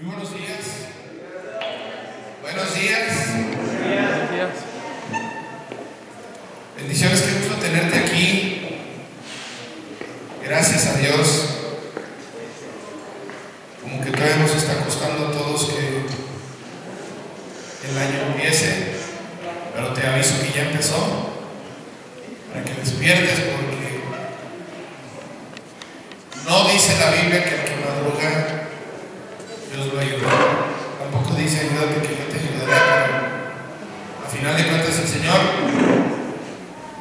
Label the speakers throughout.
Speaker 1: Muy buenos días. Buenos días.
Speaker 2: Buenos días.
Speaker 1: Bendiciones, qué gusto tenerte aquí. Gracias a Dios. Como que todavía nos está costando a todos que el año empiece, pero te aviso que ya empezó, para que despiertes, porque no dice la Biblia que el que madruga Dios lo ayuda. Tampoco dice ayúdate que yo te ayudaré, pero a final de cuentas el Señor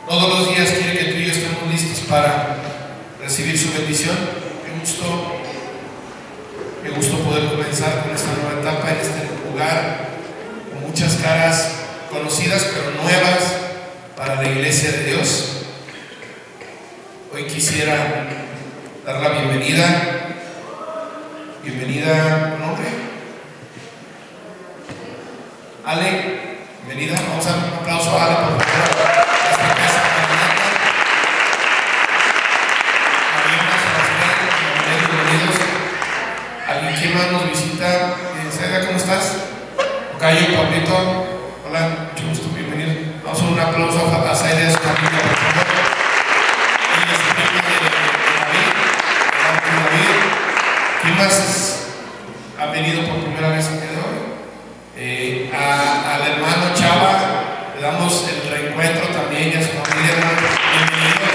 Speaker 1: todos los días quiere que tú y yo estemos listos para recibir su bendición. Qué gusto poder comenzar con esta nueva etapa en este lugar, con muchas caras conocidas pero nuevas para la iglesia de Dios. Hoy quisiera dar la bienvenida. Bienvenida, nombre. Ale, bienvenida. Vamos a dar un aplauso a Ale, por favor. Esta casa caminata. Bienvenidos. ¿Alguien que más nos visita? Saida, ¿cómo estás? Ocayo, Pablito. Hola, mucho gusto, bienvenido. Vamos a dar un aplauso a Saida y a su familia, por favor. Y a su familia de David. ¿Quién más ha venido por primera vez el día de hoy? Al hermano Chava, le damos el reencuentro también y a su familia, hermano. Bienvenido.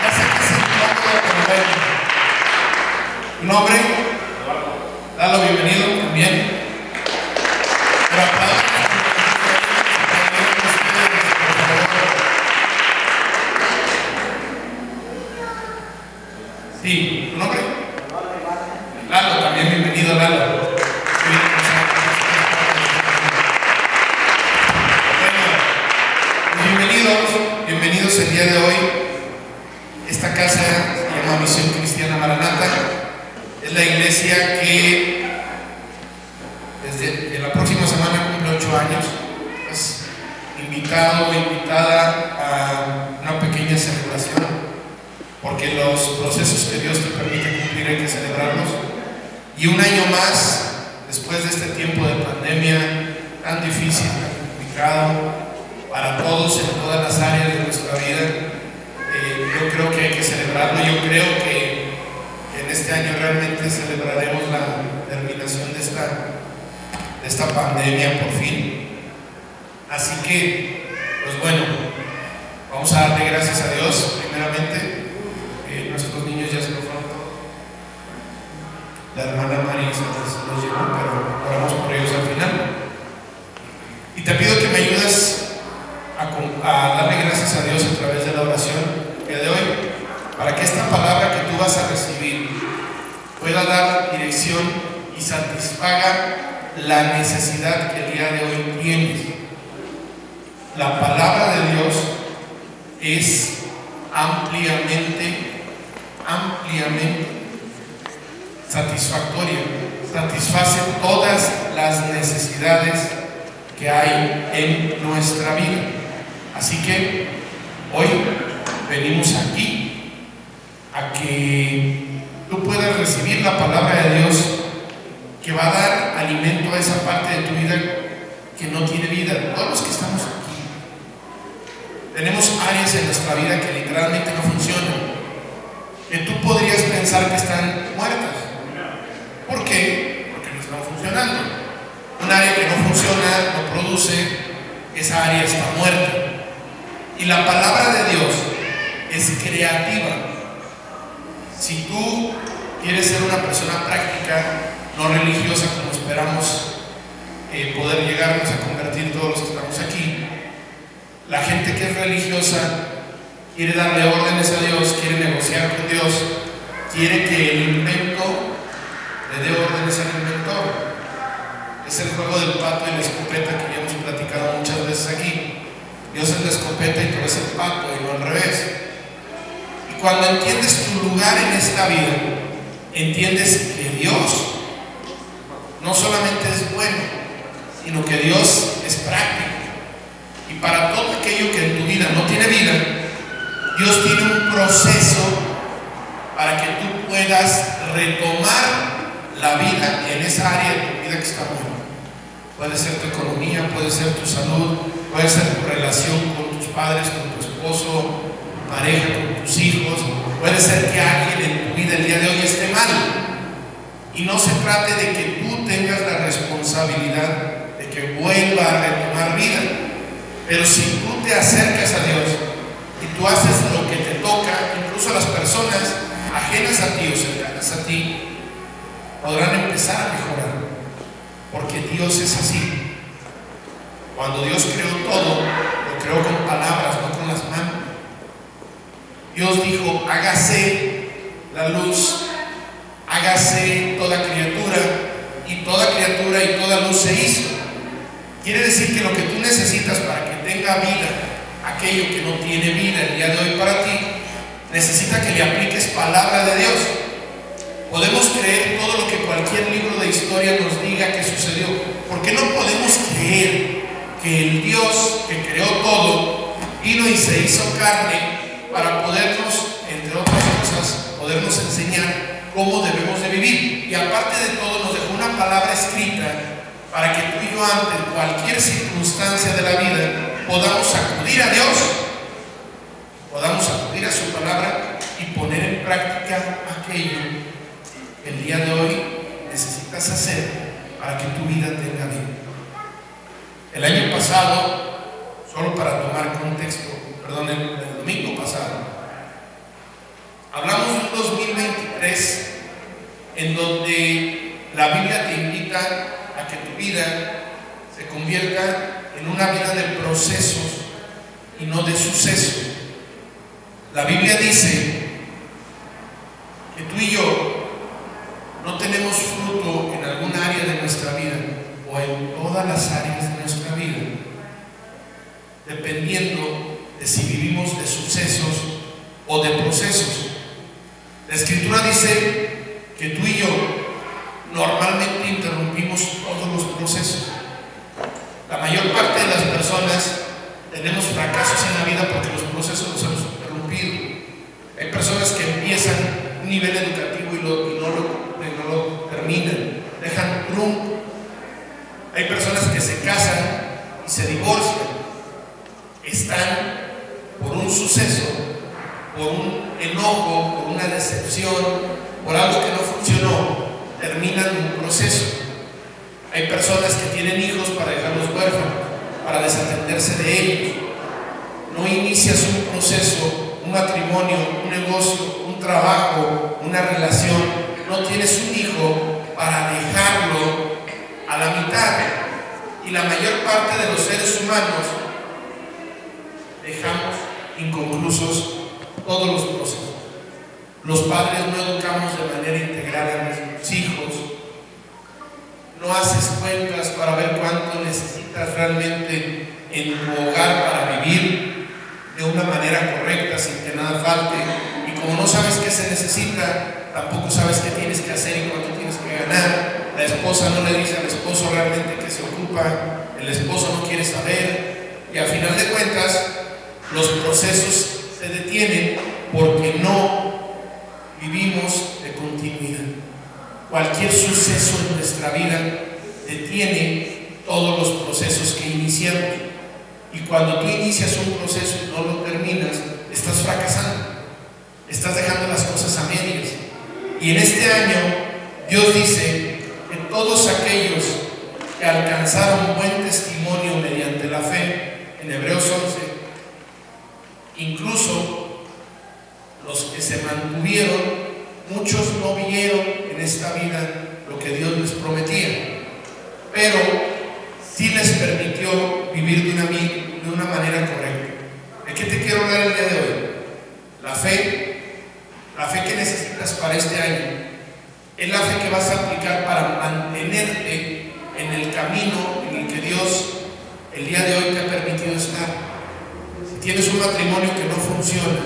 Speaker 1: Ya sé que se encuentra, pero bueno. ¿Tu nombre? Lalo, bienvenido también. Pero aplausos. Sí, ¿tu nombre? Lalo, también bienvenido, Lalo. Bueno, bienvenidos el día de hoy. Esta casa se llama Misión Cristiana Maranata. Es la iglesia que desde la próxima semana cumple 8 años. Es invitado o invitada a una pequeña celebración, porque los procesos que Dios te permite cumplir hay que celebrarlos. Y un año más, después de este tiempo de pandemia tan difícil, tan complicado para todos en todas las áreas de nuestra vida, yo creo que hay que celebrarlo. Yo creo que en este año realmente celebraremos la terminación de esta pandemia por fin. Así que, pues bueno, vamos a darle gracias a Dios primeramente. Nuestros niños ya se lo fueron todo. La hermana Marisa los llevó, pero oramos por ellos al final. Y te pido que me ayudes a darle gracias a Dios a través de la oración el día de hoy, para que esta palabra que tú vas a recibir pueda dar dirección y satisfaga la necesidad que el día de hoy tienes. La palabra de Dios es ampliamente satisfactoria, satisface todas las necesidades que hay en nuestra vida. Así que hoy venimos aquí a que tú puedas recibir la palabra de Dios, que va a dar alimento a esa parte de tu vida que no tiene vida. Todos los que estamos aquí tenemos áreas en nuestra vida que literalmente no funcionan, que tú podrías pensar que están muertas. ¿Por qué? Porque no están funcionando. Un área que no funciona, no produce, esa área está muerta. Y la palabra de Dios es creativa. Si tú quieres ser una persona práctica, no religiosa, como esperamos poder llegarnos a convertir todos los que estamos aquí, la gente que es religiosa quiere darle órdenes a Dios, quiere negociar con Dios, quiere que el invento le dé órdenes al inventor. Es el juego del pato y la escopeta que ya hemos platicado muchas veces aquí. Dios es la escopeta y tú eres el pato, y no al revés. Y cuando entiendes tu lugar en esta vida, entiendes que Dios no solamente es bueno, sino que Dios es práctico. Y para todo aquello que en tu vida no tiene vida, Dios tiene un proceso para que tú puedas retomar la vida en esa área de tu vida que está buena. Puede ser tu economía, puede ser tu salud, puede ser tu relación con tus padres, con tu esposo, tu pareja, con tus hijos. Puede ser que alguien en tu vida el día de hoy esté mal. Y no se trate de que tú tengas la responsabilidad de que vuelva a retomar vida. Pero si tú te acercas a Dios y tú haces lo que te toca, incluso las personas ajenas a ti o cercanas a ti podrán empezar a mejorar. Porque Dios es así. Cuando Dios creó todo, lo creó con palabras, no con las manos. Dios dijo: hágase la luz, hágase toda criatura, y toda criatura y toda luz se hizo. Quiere decir que lo que tú necesitas para que tenga vida, aquello que no tiene vida el día de hoy para ti, necesita que le apliques palabra de Dios. Podemos creer todo lo que cualquier libro de historia nos diga que sucedió. ¿Por qué no podemos creer que el Dios que creó todo vino y se hizo carne para podernos, entre otras cosas, podernos enseñar cómo debemos de vivir? Y aparte de todo, nos dejó una palabra escrita para que tú y yo, ante cualquier circunstancia de la vida, podamos acudir a Dios, podamos acudir a su palabra y poner en práctica aquello que el día de hoy necesitas hacer para que tu vida tenga vida. El año pasado, solo para tomar contexto, el domingo pasado, hablamos de un 2023 en donde la Biblia te invita a que tu vida se convierta en una vida de procesos y no de sucesos. La Biblia dice que tú y yo no tenemos fruto en algún área de nuestra vida o en todas las áreas de nuestra vida, dependiendo de si vivimos de sucesos o de procesos. La Escritura dice que tú y yo normalmente interrumpimos todos los procesos. La mayor parte de las personas tenemos fracasos en la vida porque los procesos los hemos interrumpido. Hay personas que empiezan un nivel educativo y no lo terminan, dejan rumbo. Hay personas que se casan y se divorcian. Están por un suceso, por un enojo, por una decepción, por algo que no funcionó, terminan un proceso. Hay personas que tienen hijos para dejarlos huérfanos, para desatenderse de ellos. No inicias un proceso, un matrimonio, un negocio, un trabajo, una relación. No tienes un hijo para dejarlo a la mitad. Y la mayor parte de los seres humanos dejamos inconclusos todos los procesos. Los padres no educamos de manera integral a nuestros hijos. No haces cuentas para ver cuánto necesitas realmente en tu hogar para vivir de una manera correcta, sin que nada falte. Y como no sabes qué se necesita, tampoco sabes qué tienes que hacer y cuánto tienes que ganar. La esposa no le dice al esposo realmente qué se ocupa, el esposo no quiere saber, y al final de cuentas los procesos se detienen porque no vivimos de continuidad. Cualquier suceso en nuestra vida detiene todos los procesos que iniciamos. Y cuando tú inicias un proceso y no lo terminas, estás fracasando, estás dejando las cosas a medias. Y en este año Dios dice que todos aquellos que alcanzaron buen testimonio mediante la fe, en Hebreos 11, incluso los que se mantuvieron, muchos no vieron en esta vida lo que Dios les prometía, pero sí les permitió vivir de una manera correcta. ¿De qué te quiero hablar el día de hoy? La fe que necesitas para este año es la fe que vas a aplicar para mantenerte en el camino en el que Dios el día de hoy te ha permitido estar. Si tienes un matrimonio que no funciona,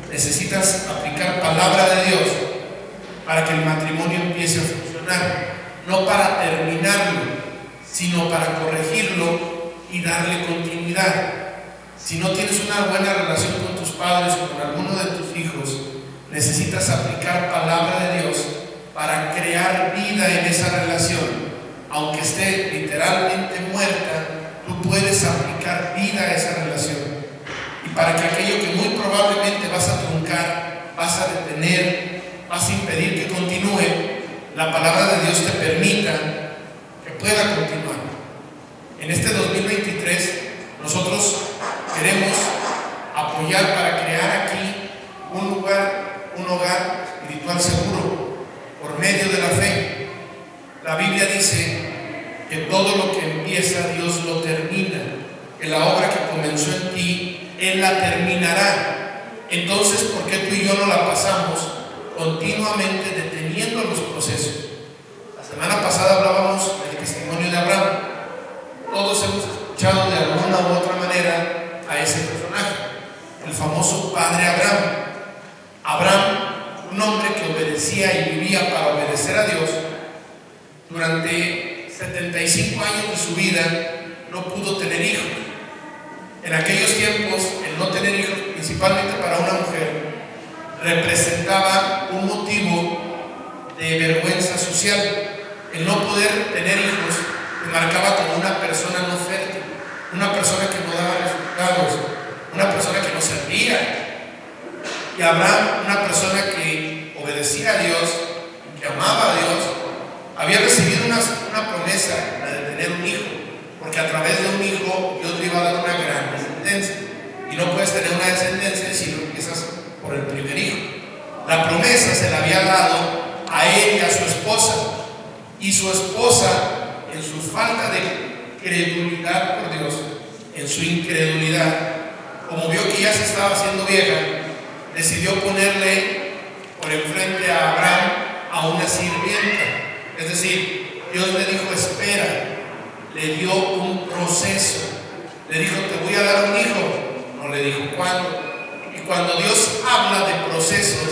Speaker 1: necesitas aplicar palabra de Dios para que el matrimonio empiece a funcionar, no para terminarlo, sino para corregirlo y darle continuidad. Si no tienes una buena relación con tus padres o con alguno de tus hijos, necesitas aplicar palabra de Dios para crear vida en esa relación. Aunque esté literalmente muerta, tú puedes aplicar vida a esa relación. Y para que aquello que muy probablemente vas a truncar, vas a detener, vas a impedir que continúe, la palabra de Dios te permita que pueda continuar. En este 2023 nosotros queremos apoyar para crear aquí un lugar, un hogar espiritual seguro por medio de la fe. La Biblia dice que todo lo que empieza Dios lo termina, que la obra que comenzó en ti, Él la terminará. Entonces, ¿por qué tú y yo no la pasamos continuamente deteniendo los procesos? La semana pasada hablábamos del testimonio de Abraham. Todos hemos escuchado de alguna u otra manera a ese personaje, el famoso padre Abraham. Abraham, un hombre que obedecía y vivía para obedecer a Dios, durante 75 años de su vida no pudo tener hijos. En aquellos tiempos, el no tener hijos, principalmente para una mujer, representaba un motivo de vergüenza social. El no poder tener hijos te marcaba como una persona no fértil, una persona que no daba resultados, una persona que no servía. Y Abraham, una persona que obedecía a Dios, que amaba a Dios, había recibido una promesa, la de tener un hijo, porque a través de un hijo Dios le iba a dar una gran descendencia. Y no puedes tener una descendencia si no empiezas por el primer hijo. La promesa se la había dado a él y a su esposa, y su esposa, en su falta de credulidad por Dios, en su incredulidad, como vio que ya se estaba haciendo vieja, decidió ponerle por enfrente a Abraham a una sirvienta. Es decir, Dios le dijo espera, le dio un proceso, le dijo te voy a dar un hijo, no le dijo cuándo. Y cuando Dios habla de procesos,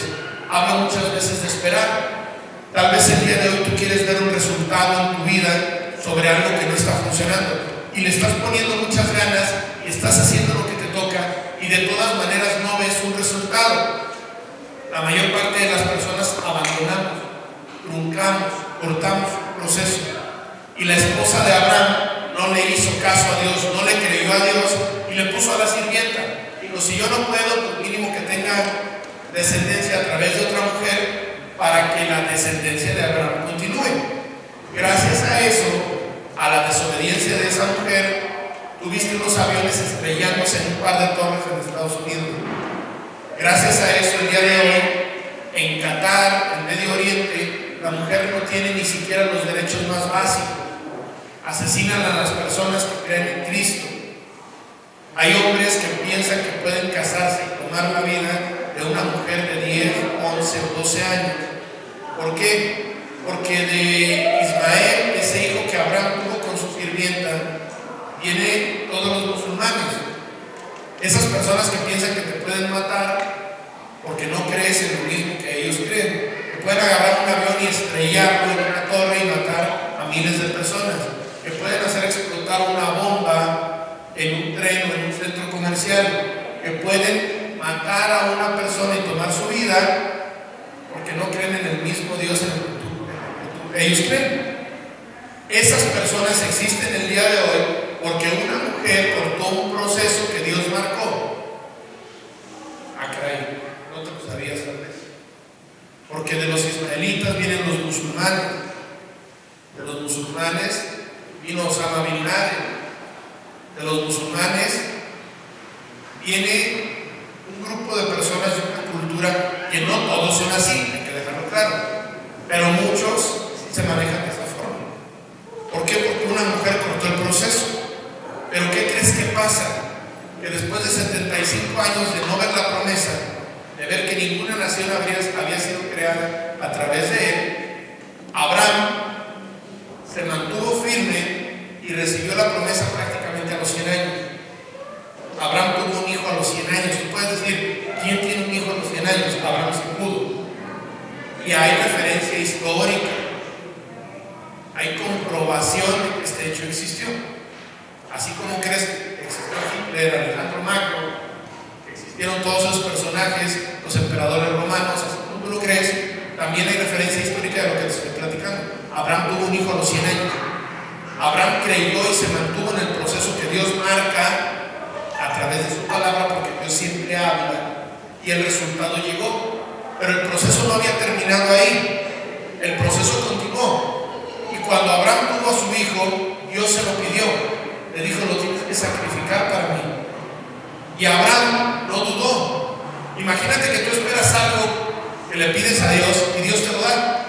Speaker 1: habla muchas veces de esperar. Tal vez el día de hoy tú quieres ver un resultado en tu vida sobre algo que no está funcionando y le estás poniendo muchas ganas y estás haciendo lo que te toca y de todas maneras no ves un resultado. La mayor parte de las personas abandonamos, truncamos, cortamos un proceso. Y la esposa de Abraham no le hizo caso a Dios, no le creyó a Dios y le puso a la sirvienta. Dijo, si yo no puedo, pues mínimo que tenga descendencia a través de otra mujer para que la descendencia de Abraham continúe. Gracias a eso, a la desobediencia de esa mujer, tuviste unos aviones estrellándose en un par de torres en Estados Unidos. Gracias a eso, el día de hoy, en Qatar, en Medio Oriente, la mujer no tiene ni siquiera los derechos más básicos. Asesinan a las personas que creen en Cristo. Hay hombres que piensan que pueden casarse y tomar la vida de una mujer de 10, 11 o 12 años. ¿Por qué? Porque de Ismael, ese hijo que Abraham tuvo con su sirvienta, vienen todos los musulmanes. Esas personas que piensan que te pueden matar porque no crees en lo mismo que ellos creen. Que pueden agarrar un avión y estrellarlo en una torre y matar a miles de personas. Que pueden hacer explotar una bomba en un tren o en un centro comercial. Que pueden matar a una persona y tomar su vida porque no creen en el mismo Dios en el que ellos creen. Esas personas existen el día de hoy porque una mujer cortó un proceso que Dios marcó. Ah, caray, no te lo sabías tal vez. Porque de los israelitas vienen los musulmanes. De los musulmanes vino Osama Bin Laden. De los musulmanes viene un grupo de personas de una cultura que no todos son así, hay que dejarlo claro, pero muchos se manejan de esa forma. ¿Por qué? Porque una mujer cortó el proceso. Pero ¿qué crees que pasa? Que después de 75 años de no ver la promesa, de ver que ninguna nación había sido creada a través de él, Abraham se mantuvo firme y recibió la promesa prácticamente a los 100 años. Abraham tuvo un hijo a los 100 años. Tú puedes decir, ¿quién tiene un hijo a los 100 años? Abraham sí pudo. Y hay referencia histórica. Hay comprobación de que este hecho existió. Así como crees que existió Hitler, Alejandro Magno, que existieron todos esos personajes, los emperadores romanos, así como tú lo crees, también hay referencia histórica de lo que Abraham tuvo un hijo a los 100 años. Abraham creyó y se mantuvo en el proceso que Dios marca a través de su palabra, porque Dios siempre habla, y el resultado llegó. Pero el proceso no había terminado ahí, el proceso continuó. Y cuando Abraham tuvo a su hijo, Dios se lo pidió, le dijo: lo tienes que sacrificar para mí. Y Abraham no dudó. Imagínate que tú esperas algo que le pides a Dios y Dios te lo da,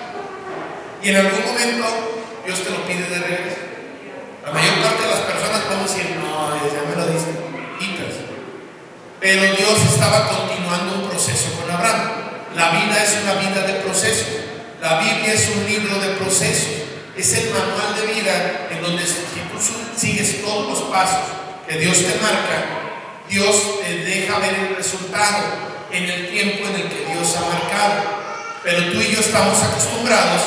Speaker 1: y en algún momento Dios te lo pide de regreso. La mayor parte de las personas pueden decir: no, Dios ya me lo dice, quitas. Pero Dios estaba continuando un proceso con Abraham. La vida es una vida de procesos. La Biblia es un libro de procesos. Es el manual de vida en donde, si tú sigues todos los pasos que Dios te marca, Dios te deja ver el resultado en el tiempo en el que Dios ha marcado. Pero tú y yo estamos acostumbrados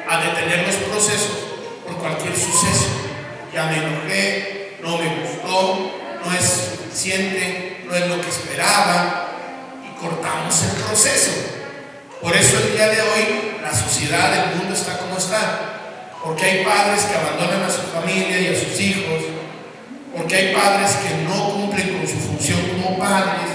Speaker 1: a detener los procesos por cualquier suceso. Ya me enojé, no me gustó, no es suficiente, no es lo que esperaba, y cortamos el proceso. Por eso el día de hoy la sociedad, el mundo está como está, porque hay padres que abandonan a su familia y a sus hijos, porque hay padres que no cumplen con su función como padres,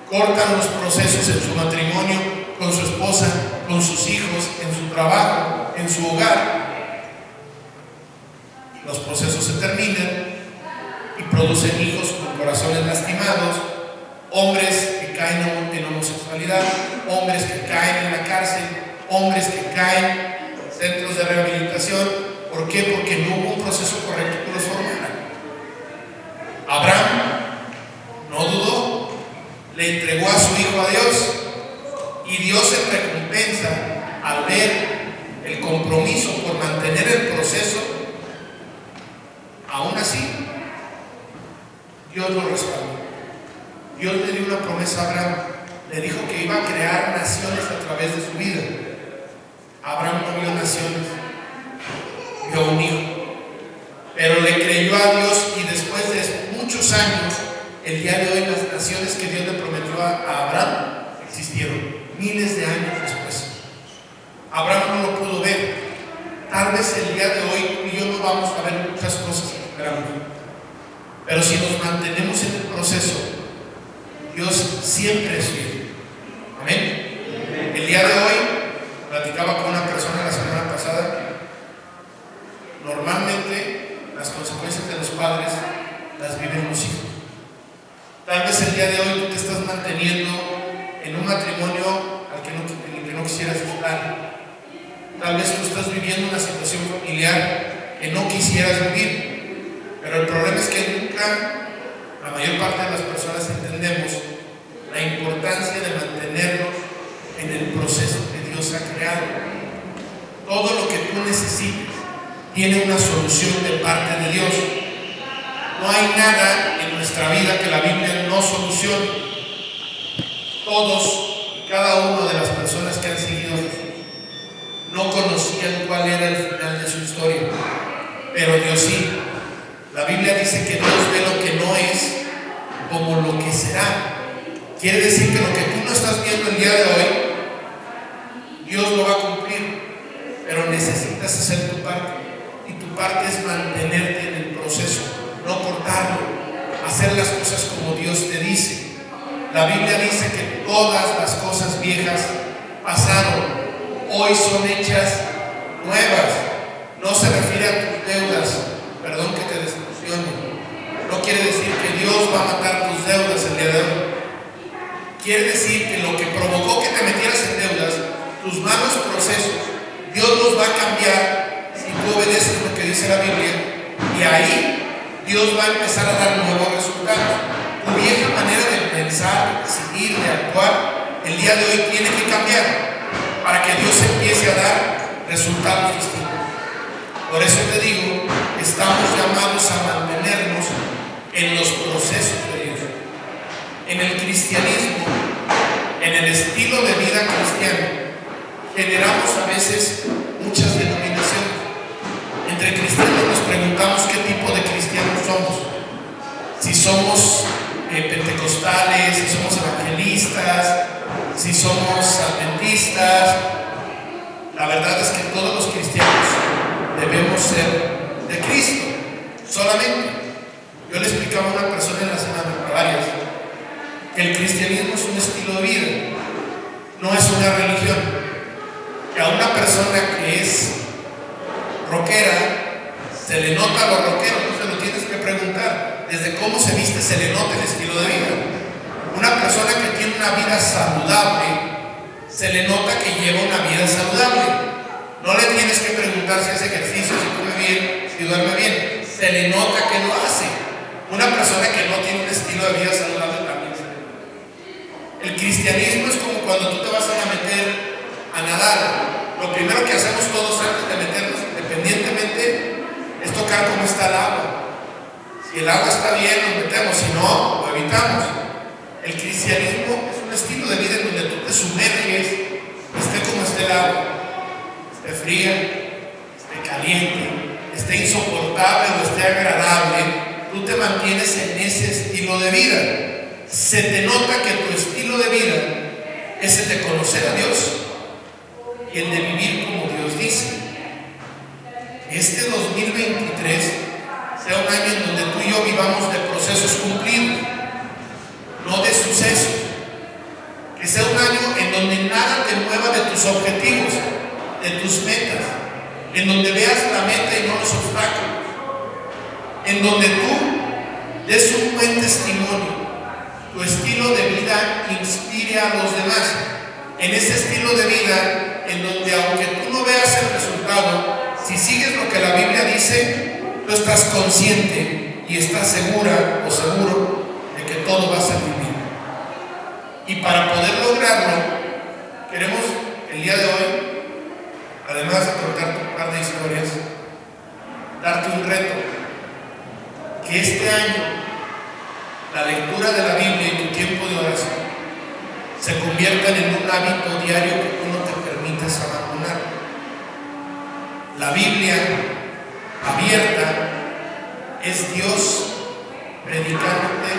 Speaker 1: cortan los procesos en su matrimonio, con su esposa, con sus hijos, en su trabajo, en su hogar. Los procesos se terminan y producen hijos con corazones lastimados, hombres que caen en homosexualidad, hombres que caen en la cárcel, hombres que caen en centros de rehabilitación. ¿Por qué? Porque no hubo un proceso correcto que los formara. Abraham no dudó, le entregó a su hijo a Dios, y Dios, en recompensa, al ver el compromiso por mantener el proceso, aún así Dios lo respaldó. Dios le dio una promesa a Abraham, le dijo que iba a crear naciones a través de su vida. Abraham no vio naciones, vio un hijo, pero le creyó a Dios, y después de muchos años, el día de hoy, las naciones que Dios le prometió a Abraham existieron miles de años después. Abraham no lo pudo ver. Tal vez el día de hoy tú y yo no vamos a ver muchas cosas que esperamos, pero si nos mantenemos en el proceso, Dios siempre es fiel. Amén. El día de hoy platicaba con una persona la semana pasada. Normalmente las consecuencias de los padres las viven los hijos. Tal vez el día de hoy tú te estás manteniendo en un matrimonio en el que no quisieras estar. Tal vez tú estás viviendo una situación familiar que no quisieras vivir. Pero el problema es que nunca, la mayor parte de las personas, entendemos la importancia de mantenernos en el proceso que Dios ha creado. Todo lo que tú necesites tiene una solución de parte de Dios. No hay nada en nuestra vida que la Biblia no solucione. Todos y cada uno de las personas que han seguido a Jesús no conocían cuál era el final de su historia, pero Dios sí. La Biblia dice que Dios ve lo que no es como lo que será. Quiere decir que lo que tú no estás viendo el día de hoy, Dios lo va a cumplir, pero necesitas hacer tu parte, y tu parte es mantenerte en el proceso, no cortarlo, hacer las cosas como Dios te dice. La Biblia dice que todas las cosas viejas pasaron, hoy son hechas nuevas. No se refiere a tus deudas, perdón que te desilusione. No quiere decir que Dios va a matar tus deudas el día de hoy. Quiere decir que lo que provocó que te metieras en deudas, tus malos procesos, Dios los va a cambiar si tú obedeces lo que dice la Biblia, y ahí Dios va a empezar a dar nuevos resultados. Tu vieja manera de pensar, de decidir, de actuar, el día de hoy tiene que cambiar para que Dios empiece a dar resultados distintos. Por eso te digo, estamos llamados a mantenernos en los procesos de Dios. En el cristianismo, en el estilo de vida cristiano, generamos a veces muchas denominaciones. Entre cristianos nos preguntamos qué tipo de cristianos somos. Si somos pentecostales, si somos evangelistas, si somos adventistas. La verdad es que todos los cristianos estilo de vida, no es una religión. Que a una persona que es rockera se le nota lo rockero, no se lo tienes que preguntar. Desde cómo se viste se le nota el estilo de vida. Una persona que tiene una vida saludable se le nota que lleva una vida saludable. No le tienes que preguntar si hace ejercicio, si come bien, si duerme bien. Se le nota que lo hace. Una persona que no tiene un estilo de vida saludable también se le nota. El cristianismo es como cuando tú te vas a meter a nadar. Lo primero que hacemos todos antes de meternos, independientemente, es tocar cómo está el agua. Si el agua está bien, nos metemos, si no, lo evitamos. El cristianismo es un estilo de vida en donde tú te sumerges, esté como esté el agua, esté fría, esté caliente, esté insoportable o esté agradable, tú te mantienes en ese estilo de vida. Se te nota que tu estilo de vida es el de conocer a Dios y el de vivir como Dios dice. Este 2023 sea un año en donde tú y yo vivamos de procesos cumplidos, no de sucesos. Que sea un año en donde nada te mueva de tus objetivos, de tus metas, en donde veas la meta y no los obstáculos, en donde tú des un buen testimonio, tu estilo de vida inspire a los demás, en ese estilo de vida en donde aunque tú no veas el resultado, si sigues lo que la Biblia dice, tú estás consciente y estás segura o seguro de que todo va a salir bien. Y para poder lograrlo, queremos el día de hoy, además de contarte un par de historias, darte un reto. Que este año la lectura de la Biblia y tu tiempo de oración se conviertan en un hábito diario que tú no te permitas abandonar. La Biblia abierta es Dios predicándote,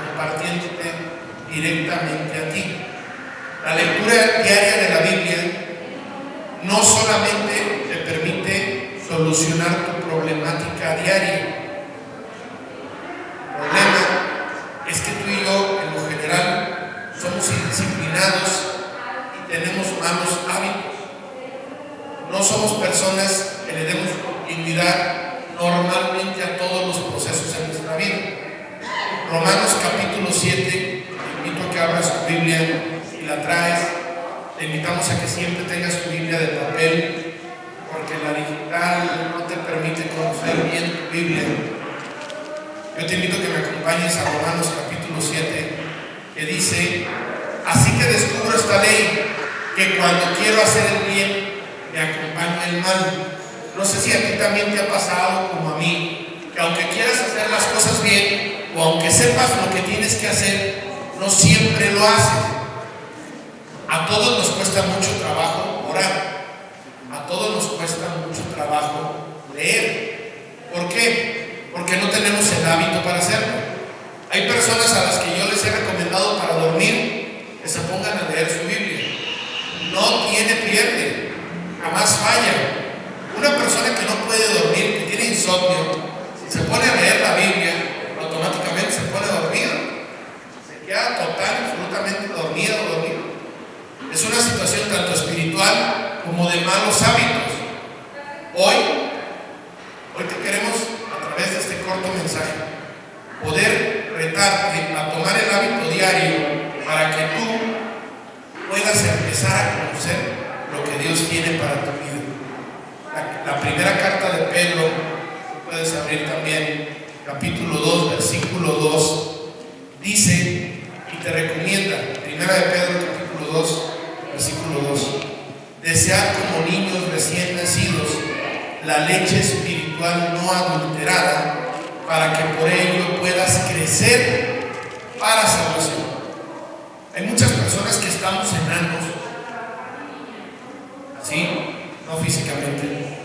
Speaker 1: compartiéndote directamente a ti. La lectura diaria de la Biblia no solamente te permite solucionar tu problemática diaria. El problema es que tú y yo, en lo general, somos indisciplinados y tenemos malos hábitos. No somos personas que le demos continuidad normalmente a todos los procesos en nuestra vida. Romanos capítulo 7, te invito a que abras tu Biblia, si la traes, te invitamos a que siempre tengas tu Biblia de papel, porque la digital no te permite conocer bien tu Biblia. Yo te invito a que me acompañes a Romanos capítulo 7, que dice: así que descubro esta ley, que cuando quiero hacer el bien, me acompaña el mal. No sé si a ti también te ha pasado como a mí, que aunque quieras hacer las cosas bien, o aunque sepas lo que tienes que hacer, no siempre lo haces. A todos nos cuesta mucho trabajo orar, a todos nos cuesta mucho trabajo leer. ¿Por qué? Porque no tenemos el hábito para hacerlo. Hay personas a las que yo les he recomendado para dormir que se pongan a leer su Biblia. No tiene pierde, jamás falla. Una persona que no puede dormir, que tiene insomnio, si se pone a leer la Biblia, automáticamente se pone dormido. Se queda total, absolutamente dormido o dormido. Es una situación tanto espiritual como de malos hábitos. Hoy te queremos, a través de este corto mensaje, poder retarte a tomar el hábito diario para que tú puedas empezar a conocer lo que Dios tiene para tu vida. La primera carta de Pedro, puedes abrir también, capítulo 2, versículo 2, dice y te recomienda, primera de Pedro, capítulo 2, versículo 2, desead como niños recién nacidos la leche espiritual no adulterada, para que por ello puedas crecer para salvación. Hay muchas personas que estamos enanos, ¿sí? No físicamente,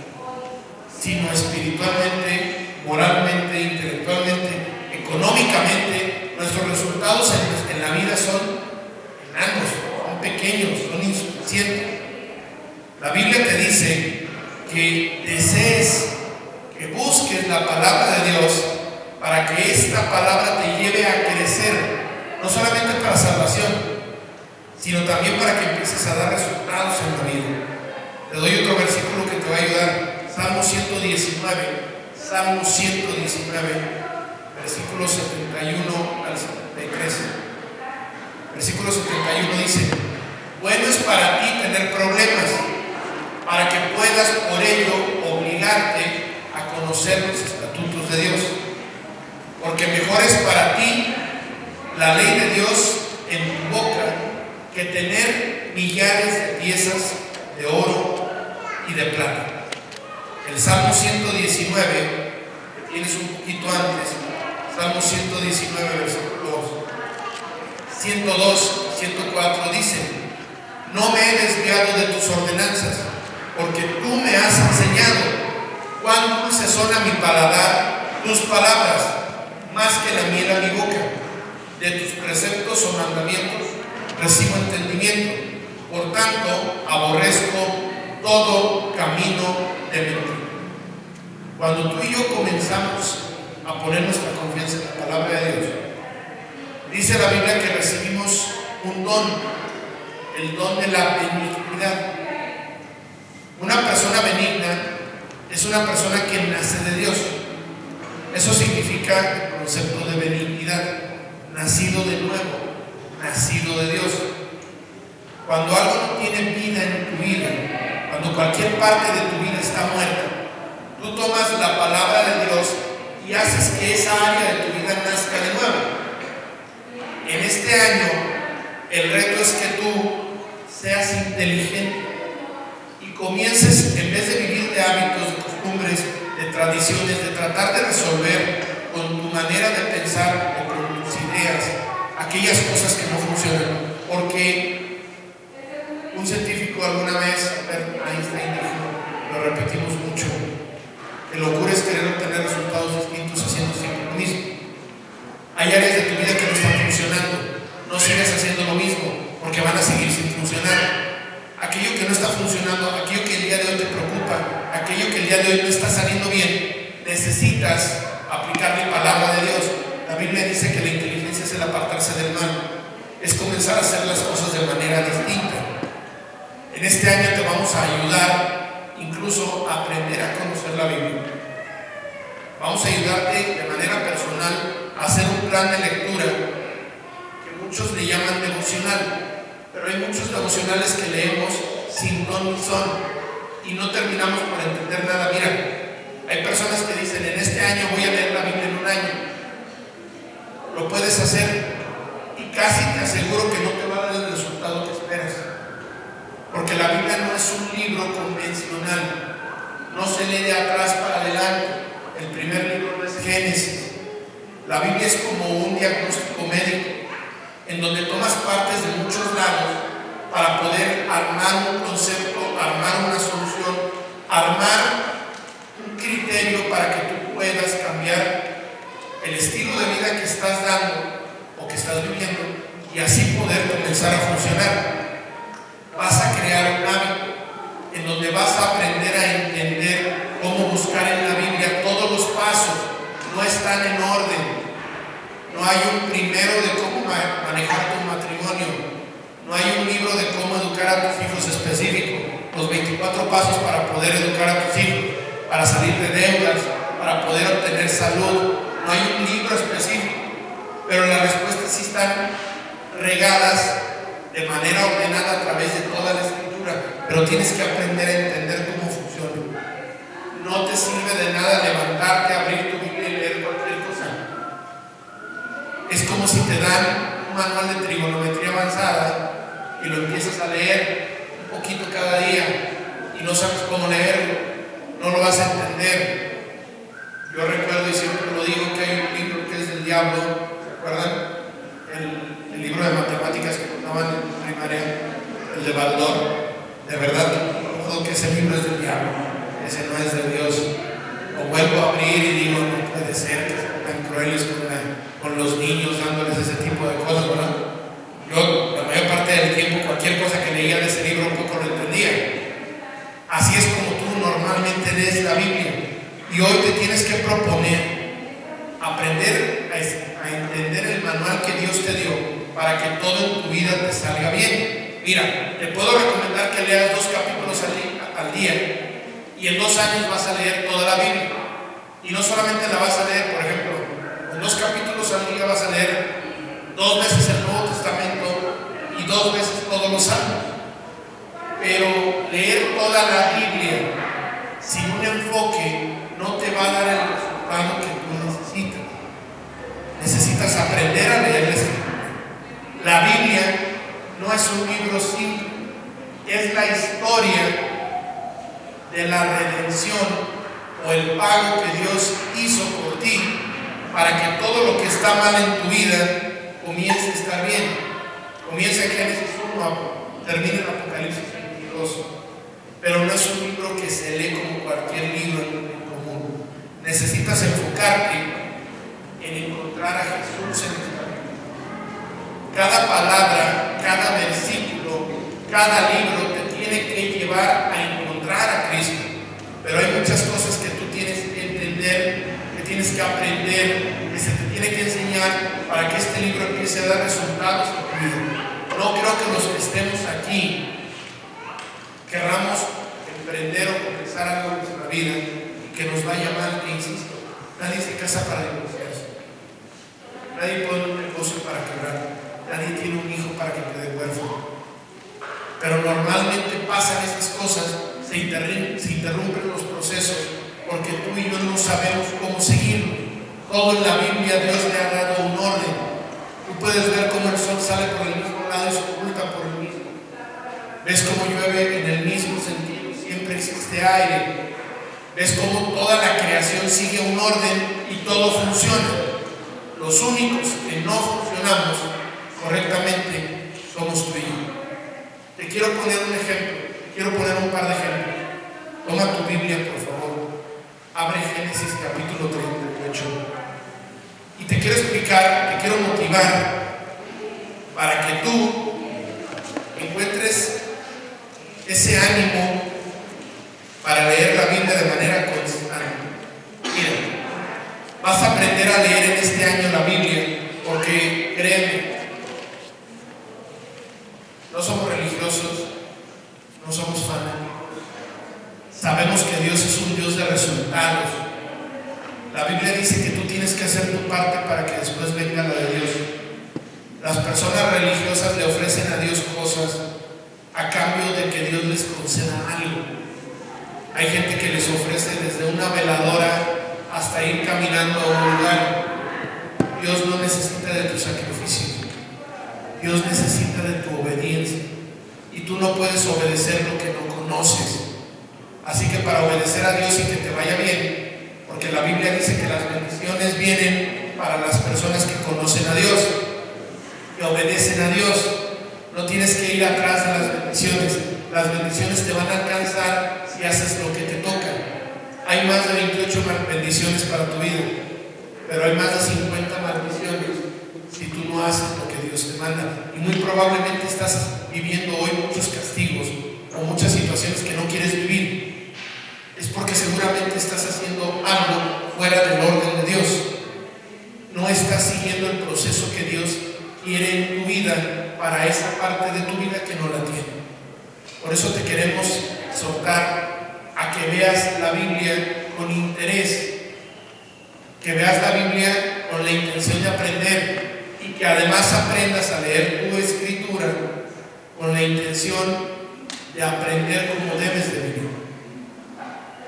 Speaker 1: sino espiritualmente, moralmente, intelectualmente, económicamente. Nuestros resultados en la vida son enanos, son pequeños, son insuficientes. La Biblia te dice que desees, que busques la palabra de Dios para que esta palabra te lleve a crecer, no solamente para salvación, sino también para que empieces a dar resultados en la vida. Te doy otro versículo que te va a ayudar. Salmo 119, versículos 71 al 73. Versículo 71 dice: bueno es para ti tener problemas, para que puedas por ello obligarte a conocer los estatutos de Dios. Porque mejor es para ti la ley de Dios en tu boca que tener millares de piezas de oro y de plata. El Salmo 119, que tienes un poquito antes, Salmo 119, versículos 102, 104, dice: no me he desviado de tus ordenanzas, porque tú me has enseñado. Cuán dulces son a mi paladar tus palabras, más que la miel a mi boca. De tus preceptos o mandamientos recibo entendimiento. Por tanto, aborrezco todo camino de mentira. Cuando tú y yo comenzamos a poner nuestra confianza en la palabra de Dios, dice la Biblia que recibimos un don, el don de la benignidad. Una persona benigna es una persona que nace de Dios. Eso significa el concepto de benignidad: nacido de nuevo, nacido de Dios. Cuando algo no tiene vida en tu vida, cuando cualquier parte de tu vida está muerta, tú tomas la palabra de Dios y haces que esa área de tu vida nazca de nuevo. En este año, el reto es que tú seas inteligente y comiences, en vez de vivir de hábitos, de costumbres, de tradiciones, de tratar de resolver con tu manera de pensar o con tus ideas aquellas cosas que no funcionan. Porque un científico alguna vez, Einstein, dijo, lo repetimos mucho, que locura es querer obtener resultados distintos haciendo siempre lo mismo. Hay áreas de tu vida que no están funcionando. No sigas haciendo lo mismo, porque van a seguir sin funcionar. Aquello que no está funcionando, aquello que el día de hoy te preocupa, aquello que el día de hoy no está saliendo bien, necesitas aplicar la palabra de Dios. La Biblia dice que la inteligencia es el apartarse del mal, es comenzar a hacer las cosas de manera distinta. En este año te vamos a ayudar incluso a aprender a conocer la Biblia. Vamos a ayudarte de manera personal a hacer un plan de lectura que muchos le llaman devocional. Pero hay muchos devocionales que leemos sin ton ni son y no terminamos por entender nada. Mira, hay personas que dicen: en este año voy a leer la Biblia en un año. Lo puedes hacer y casi te aseguro que no te va a dar el resultado que esperas, porque la Biblia no es un libro convencional, no se lee de atrás para adelante. El primer libro no es Génesis. La Biblia es como un diagnóstico médico, en donde tomas partes de muchos lados para poder armar un concepto, armar una solución, armar un criterio para que tú puedas cambiar el estilo de vida que estás dando o que estás viviendo y así poder comenzar a funcionar. Vas a crear un hábito en donde vas a aprender a entender cómo buscar en la Biblia todos los pasos. No están en orden. No hay un primero de cómo manejar tu matrimonio. No hay un libro de cómo educar a tus hijos específico. Los 24 pasos para poder educar a tus hijos, para salir de deudas, para poder obtener salud. No hay un libro específico. Pero las respuestas sí están regadas de manera ordenada a través de toda la Escritura. Pero tienes que aprender a entender cómo funciona. No te sirve de nada levantarte, abrir tu Biblia y leer cualquier cosa. Es como si te dan un manual de trigonometría avanzada y lo empiezas a leer un poquito cada día y no sabes cómo leerlo, no lo vas a entender. Yo recuerdo y siempre lo digo que hay un libro que es del diablo, ¿se acuerdan? El libro de matemáticas que contaban en primaria, el de Baldor. De verdad, recuerdo que ese libro es del diablo, ese no es de Dios. Lo vuelvo a abrir y digo, no puede ser que sean tan crueles con los niños, dándoles ese tipo de cosas, ¿verdad? Yo, la mayor parte del tiempo, cualquier cosa que leía de ese libro un poco lo entendía. Así es como tú normalmente lees la Biblia. Y hoy te tienes que proponer aprender a entender el manual que Dios te dio para que todo en tu vida te salga bien. Mira, te puedo recomendar que leas 2 capítulos al día y en 2 años vas a leer toda la Biblia. Y no solamente la vas a leer, por ejemplo, en 2 capítulos al día vas a leer 2 veces el Nuevo Testamento y 2 veces todos los salmos. Pero leer toda la Biblia sin un enfoque no te va a dar el resultado que tú necesitas. Necesitas aprender a leer la Escritura. La Biblia no es un libro simple, es la historia de la redención o el pago que Dios hizo por ti para que todo lo que está mal en tu vida comience a estar bien. Comienza en Génesis 1, termina en Apocalipsis 22. Pero no es un libro que se lee como cualquier libro en común. Necesitas enfocarte en encontrar a Jesús en esta Biblia. Cada palabra, cada versículo, cada libro te tiene que llevar a encontrar a Cristo. Pero hay muchas cosas que tú tienes que entender, que tienes que aprender, que se te tiene que enseñar para que este libro empiece a dar resultados en tu vida. No creo que los que estemos aquí querramos emprender o comenzar algo en nuestra vida y que nos vaya mal, que insisto, nadie se casa para divorciarse, nadie pone un negocio para quebrar, nadie tiene un hijo para que quede huérfano. Pero normalmente pasan esas cosas, se interrumpen los procesos porque tú y yo no sabemos cómo seguirlo. Todo en la Biblia Dios le ha dado un orden. Tú puedes ver cómo el sol sale por el mismo lado y se oculta por el mismo. Ves cómo llueve en el mismo sentido, siempre existe aire. Ves cómo toda la creación sigue un orden y todo funciona. Los únicos que no funcionamos correctamente somos tú y yo. Te quiero poner un ejemplo, quiero poner un par de ejemplos. Toma tu Biblia, por favor. Abre Génesis capítulo 38. Y te quiero explicar, te quiero motivar para que tú encuentres ese ánimo para leer la Biblia de manera constante. Mira, vas a aprender a leer en este año la Biblia porque, créeme, no somos religiosos, no somos fanáticos. Sabemos que Dios es un Dios de resultados. La Biblia dice que tú tienes que hacer tu parte para que después venga la de Dios. Las personas religiosas le ofrecen a Dios cosas a cambio de que Dios les conceda algo. Hay gente que les ofrece desde una veladora hasta ir caminando a un lugar. Dios no necesita de tu sacrificio. Dios necesita de tu obediencia. Y tú no puedes obedecer lo que no conoces. Así que para obedecer a Dios y que te vaya bien, porque la Biblia dice que las bendiciones vienen para las personas que conocen a Dios, que obedecen a Dios. No tienes que ir atrás de las bendiciones. Las bendiciones te van a alcanzar si haces lo que te toca. Hay más de 28 bendiciones para tu vida, pero hay más de 50 maldiciones si tú no haces lo que Dios te manda. Y muy probablemente estás viviendo hoy muchos castigos o muchas situaciones que no quieres vivir. Es porque seguramente estás haciendo algo fuera del orden de Dios. No estás siguiendo el proceso que Dios quiere en tu vida para esa parte de tu vida que no la tiene. Por eso te queremos exhortar a que veas la Biblia con interés, que veas la Biblia con la intención de aprender y que además aprendas a leer tu escritura con la intención de aprender como debes de vivir.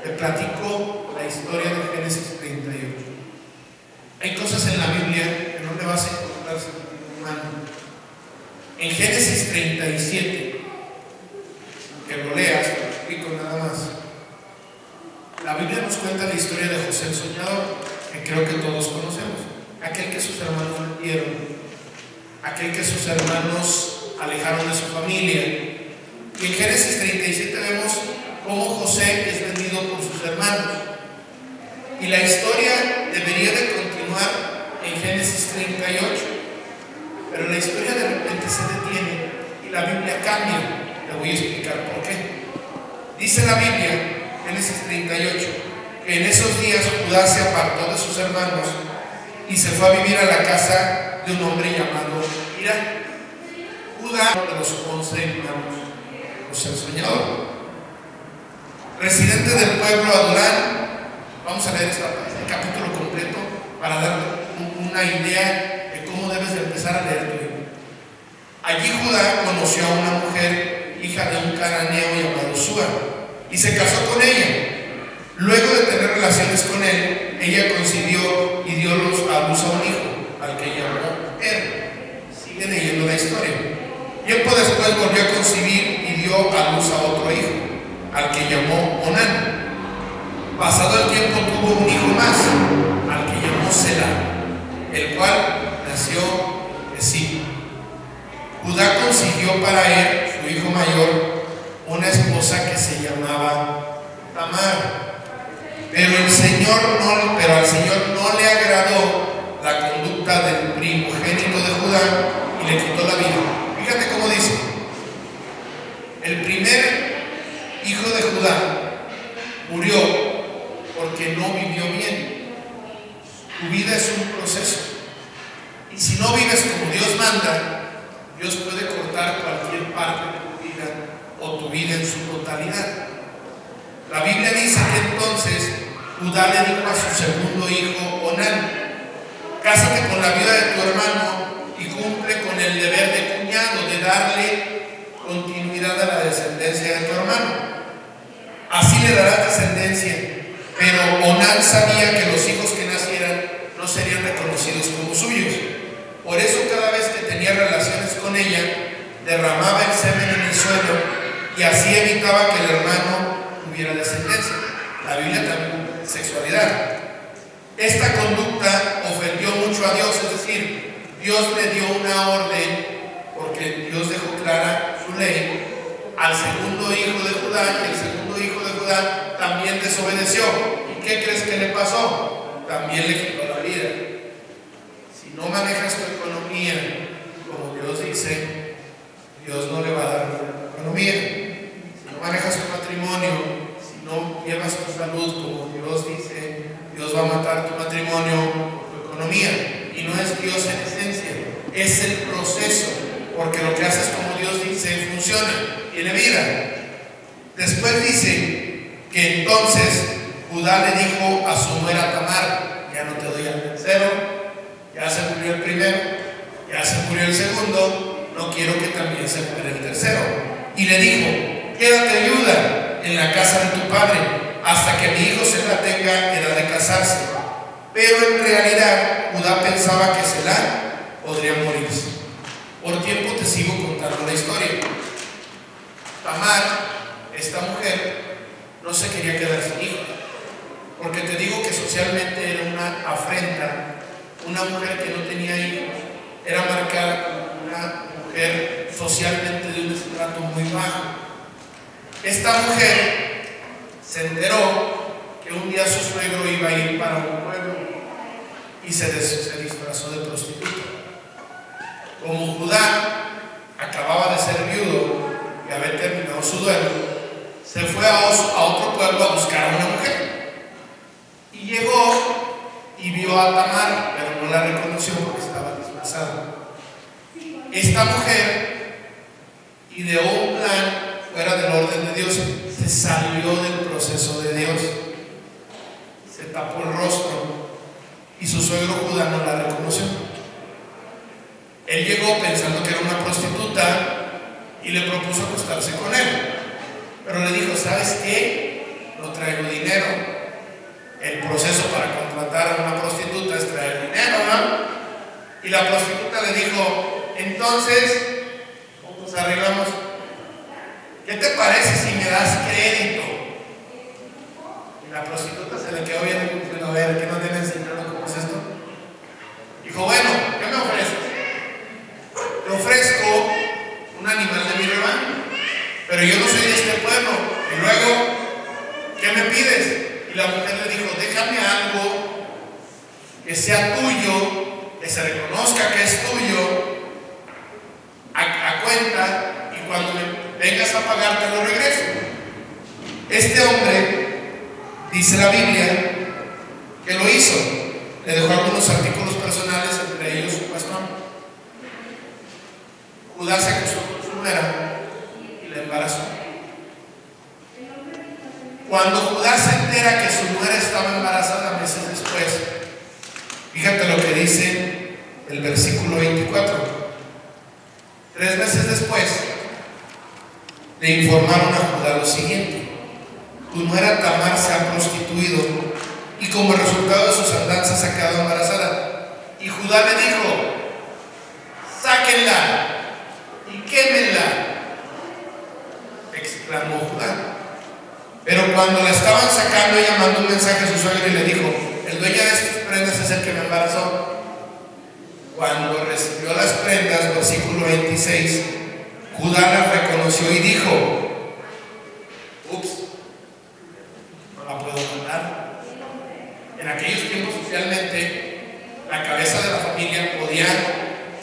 Speaker 1: Te platico la historia de Génesis 38. Hay cosas en la Biblia que no le vas a encontrar en humano. En Génesis 37, que lo leas, te lo explico nada más. La Biblia nos cuenta la historia de José el soñador, que creo que todos conocemos. Aquel que sus hermanos vendieron, aquel que sus hermanos alejaron de su familia. Y en Génesis 37 vemos cómo José es vendido por sus hermanos. Y la historia debería de continuar en Génesis 38, pero la historia de repente se detiene y la Biblia cambia. Le voy a explicar por qué. Dice la Biblia, Génesis 38, que en esos días Judá se apartó de sus hermanos y se fue a vivir a la casa de un hombre llamado Mira, Judá, uno de los 11 hermanos, José el soñador, residente del pueblo Adulán. Vamos a leer este capítulo completo para dar una idea de cómo debes de empezar a leer tu libro. Allí Judá conoció a una mujer, hija de un cananeo llamado Súa, y se casó con ella. Luego de tener relaciones con él, ella concibió y dio a luz a un hijo, al que llamó Er. Sigue leyendo la historia. Tiempo después volvió a concebir y dio a luz a otro hijo, al que llamó Onán. Pasado el tiempo tuvo un hijo más, al que llamó Selah, el cual nació de sí. Judá consiguió para él, su hijo mayor, una esposa que se llamaba Tamar. Pero al Señor no le agradó la conducta del primogénito de Judá y le quitó la vida. Fíjate cómo dice: el primer hijo de Judá murió porque no vivió bien. Tu vida es un proceso, y si no vives como Dios manda, Dios puede cortar cualquier parte de tu vida o tu vida en su totalidad. La Biblia dice que entonces Judá le dijo a su segundo hijo Onán: cásate con la viuda de tu hermano y cumple con el deber de cuñado de darle continuidad a la descendencia de tu hermano. Así le darás descendencia. Pero Onán sabía que los hijos que nacieran no serían reconocidos como suyos. Por eso cada vez que tenía relaciones con ella, derramaba el semen en el suelo y así evitaba que el hermano tuviera descendencia. La Biblia también sexualidad. Esta conducta ofendió mucho a Dios, es decir, Dios le dio una orden, porque Dios dejó clara su ley, al segundo hijo de Judá, y el segundo hijo de Judá también desobedeció. ¿Y qué crees que le pasó? También le quitó la vida. Si no manejas tu economía como Dios dice, Dios no le va a dar una economía. Si no manejas tu matrimonio, si no llevas tu salud como Dios dice, Dios va a matar tu matrimonio, tu economía. Y no es Dios en esencia, es el proceso, porque lo que haces como Dios dice funciona, tiene vida. Después dice que entonces Judá le dijo a su nuera Tamar: ya no te doy al tercero, ya se murió el primero, ya se murió el segundo, no quiero que también se muera el tercero. Y le dijo: quédate viuda en la casa de tu padre hasta que mi hijo Selah tenga edad de casarse. Pero en realidad Judá pensaba que Selah podría morirse. Por tiempo te sigo contando la historia. Tamar, esta mujer, no se quería quedar sin hijos, porque te digo que socialmente era una afrenta. Una mujer que no tenía hijos era marcada como una mujer socialmente de un estrato muy bajo. Esta mujer se enteró que un día su suegro iba a ir para un pueblo y se disfrazó de prostituta. Como Judá acababa de ser viudo y haber terminado su duelo, se fue a otro pueblo a buscar a una mujer. Y llegó y vio a Tamar, pero no la reconoció porque estaba disfrazada. Esta mujer ideó un plan fuera del orden de Dios, se salió del proceso de Dios, se tapó el rostro y su suegro Judá no la reconoció. Él llegó pensando que era una prostituta y le propuso acostarse con él, pero le dijo: ¿sabes qué? No traigo dinero. El proceso para contratar a una prostituta es traer dinero, ¿no? Y la prostituta le dijo: entonces, ¿cómo nos arreglamos? ¿Qué te parece si me das crédito? Y la prostituta se le quedó viendo diciendo: a ver, ¿qué no te enseñaron cómo es esto? Dijo: bueno, ¿qué me ofreces? Te ofrezco un animal de mi rebaño, pero yo no soy de este pueblo. Y luego, ¿qué me pides? Y la mujer le dijo: déjame algo que sea tuyo, que se reconozca que es tuyo, a cuenta, y cuando me vengas a pagar te lo regreso. Este hombre, dice la Biblia, que lo hizo. Le dejó algunos artículos personales, entre ellos su bastón. Judá se acostó con su nuera y la embarazó. Cuando Judá se entera que su nuera estaba embarazada meses después, fíjate lo que dice el versículo 24. 3 meses después, le informaron a Judá lo siguiente: tu nuera Tamar se ha prostituido y como resultado de sus andanzas ha quedado embarazada. Y Judá le dijo: sáquenla y quémenla, exclamó Judá. Pero cuando la estaban sacando, ella mandó un mensaje a su suegro y le dijo: el dueño de estas prendas es el que me embarazó. Cuando recibió las prendas, versículo 26, Judá las reconoció y dijo: ups, no la puedo matar. En aquellos tiempos, socialmente, la cabeza de la familia podía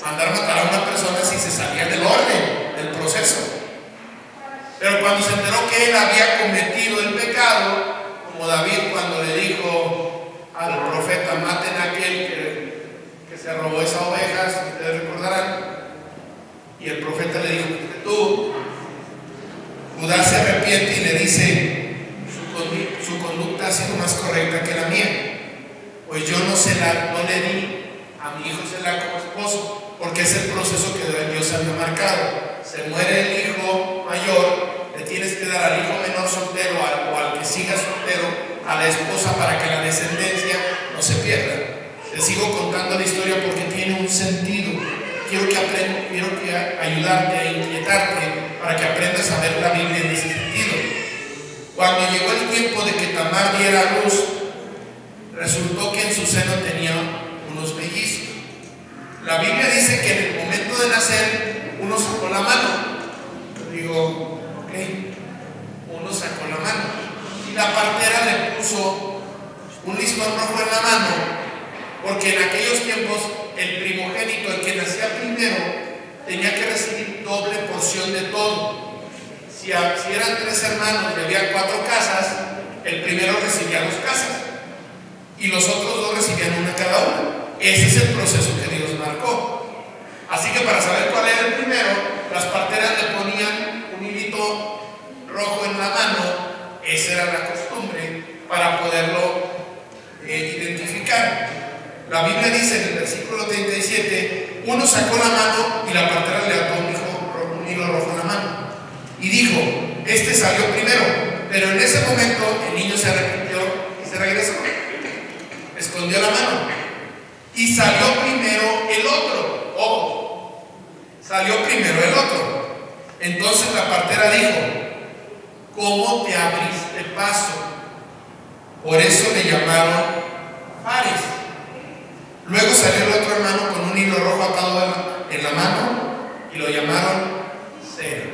Speaker 1: mandar matar a una persona si se salía del orden, del proceso. Pero cuando se enteró que él había cometido el pecado, como David cuando le dijo al profeta: maten a aquel que se robó esas ovejas, ustedes recordarán, y el profeta le dijo: tú, Judá se arrepiente y le dice: su conducta ha sido más correcta que la mía, pues yo no le di a mi hijo Selá como esposo, porque es el proceso que Dios había marcado. Se muere el hijo mayor, le tienes que dar al hijo menor soltero o al que siga soltero a la esposa para que la descendencia no se pierda. Te sigo contando la historia porque tiene un sentido. Quiero ayudarte a inquietarte para que aprendas a ver la Biblia en ese sentido. Cuando llegó el tiempo de que Tamar diera a luz, resultó que en su seno tenía unos mellizos. La Biblia dice que en el momento de nacer uno sacó la mano. Yo digo, ok, uno sacó la mano y la partera le puso un listón rojo en la mano, porque en aquellos tiempos el primogénito, el que nacía primero, tenía que recibir doble porción de todo. Si eran 3 hermanos y había 4 casas, el primero recibía 2 casas y los otros 2 recibían una cada uno. Ese es el proceso que Dios marcó. Así que para saber cuál era el primero, las parteras le ponían un hilito rojo en la mano. Esa era la costumbre para poderlo identificar. La Biblia dice en el versículo 37: uno sacó la mano y la partera le ató un hilo rojo en la mano y dijo: este salió primero. Pero en ese momento el niño se arrepintió y se regresó, escondió la mano y salió primero el otro. Ojo, salió primero el otro. Entonces la partera dijo: ¿cómo te abriste paso? Por eso le llamaron Fares. Luego salió el otro hermano con un hilo rojo atado en la mano y lo llamaron Sera.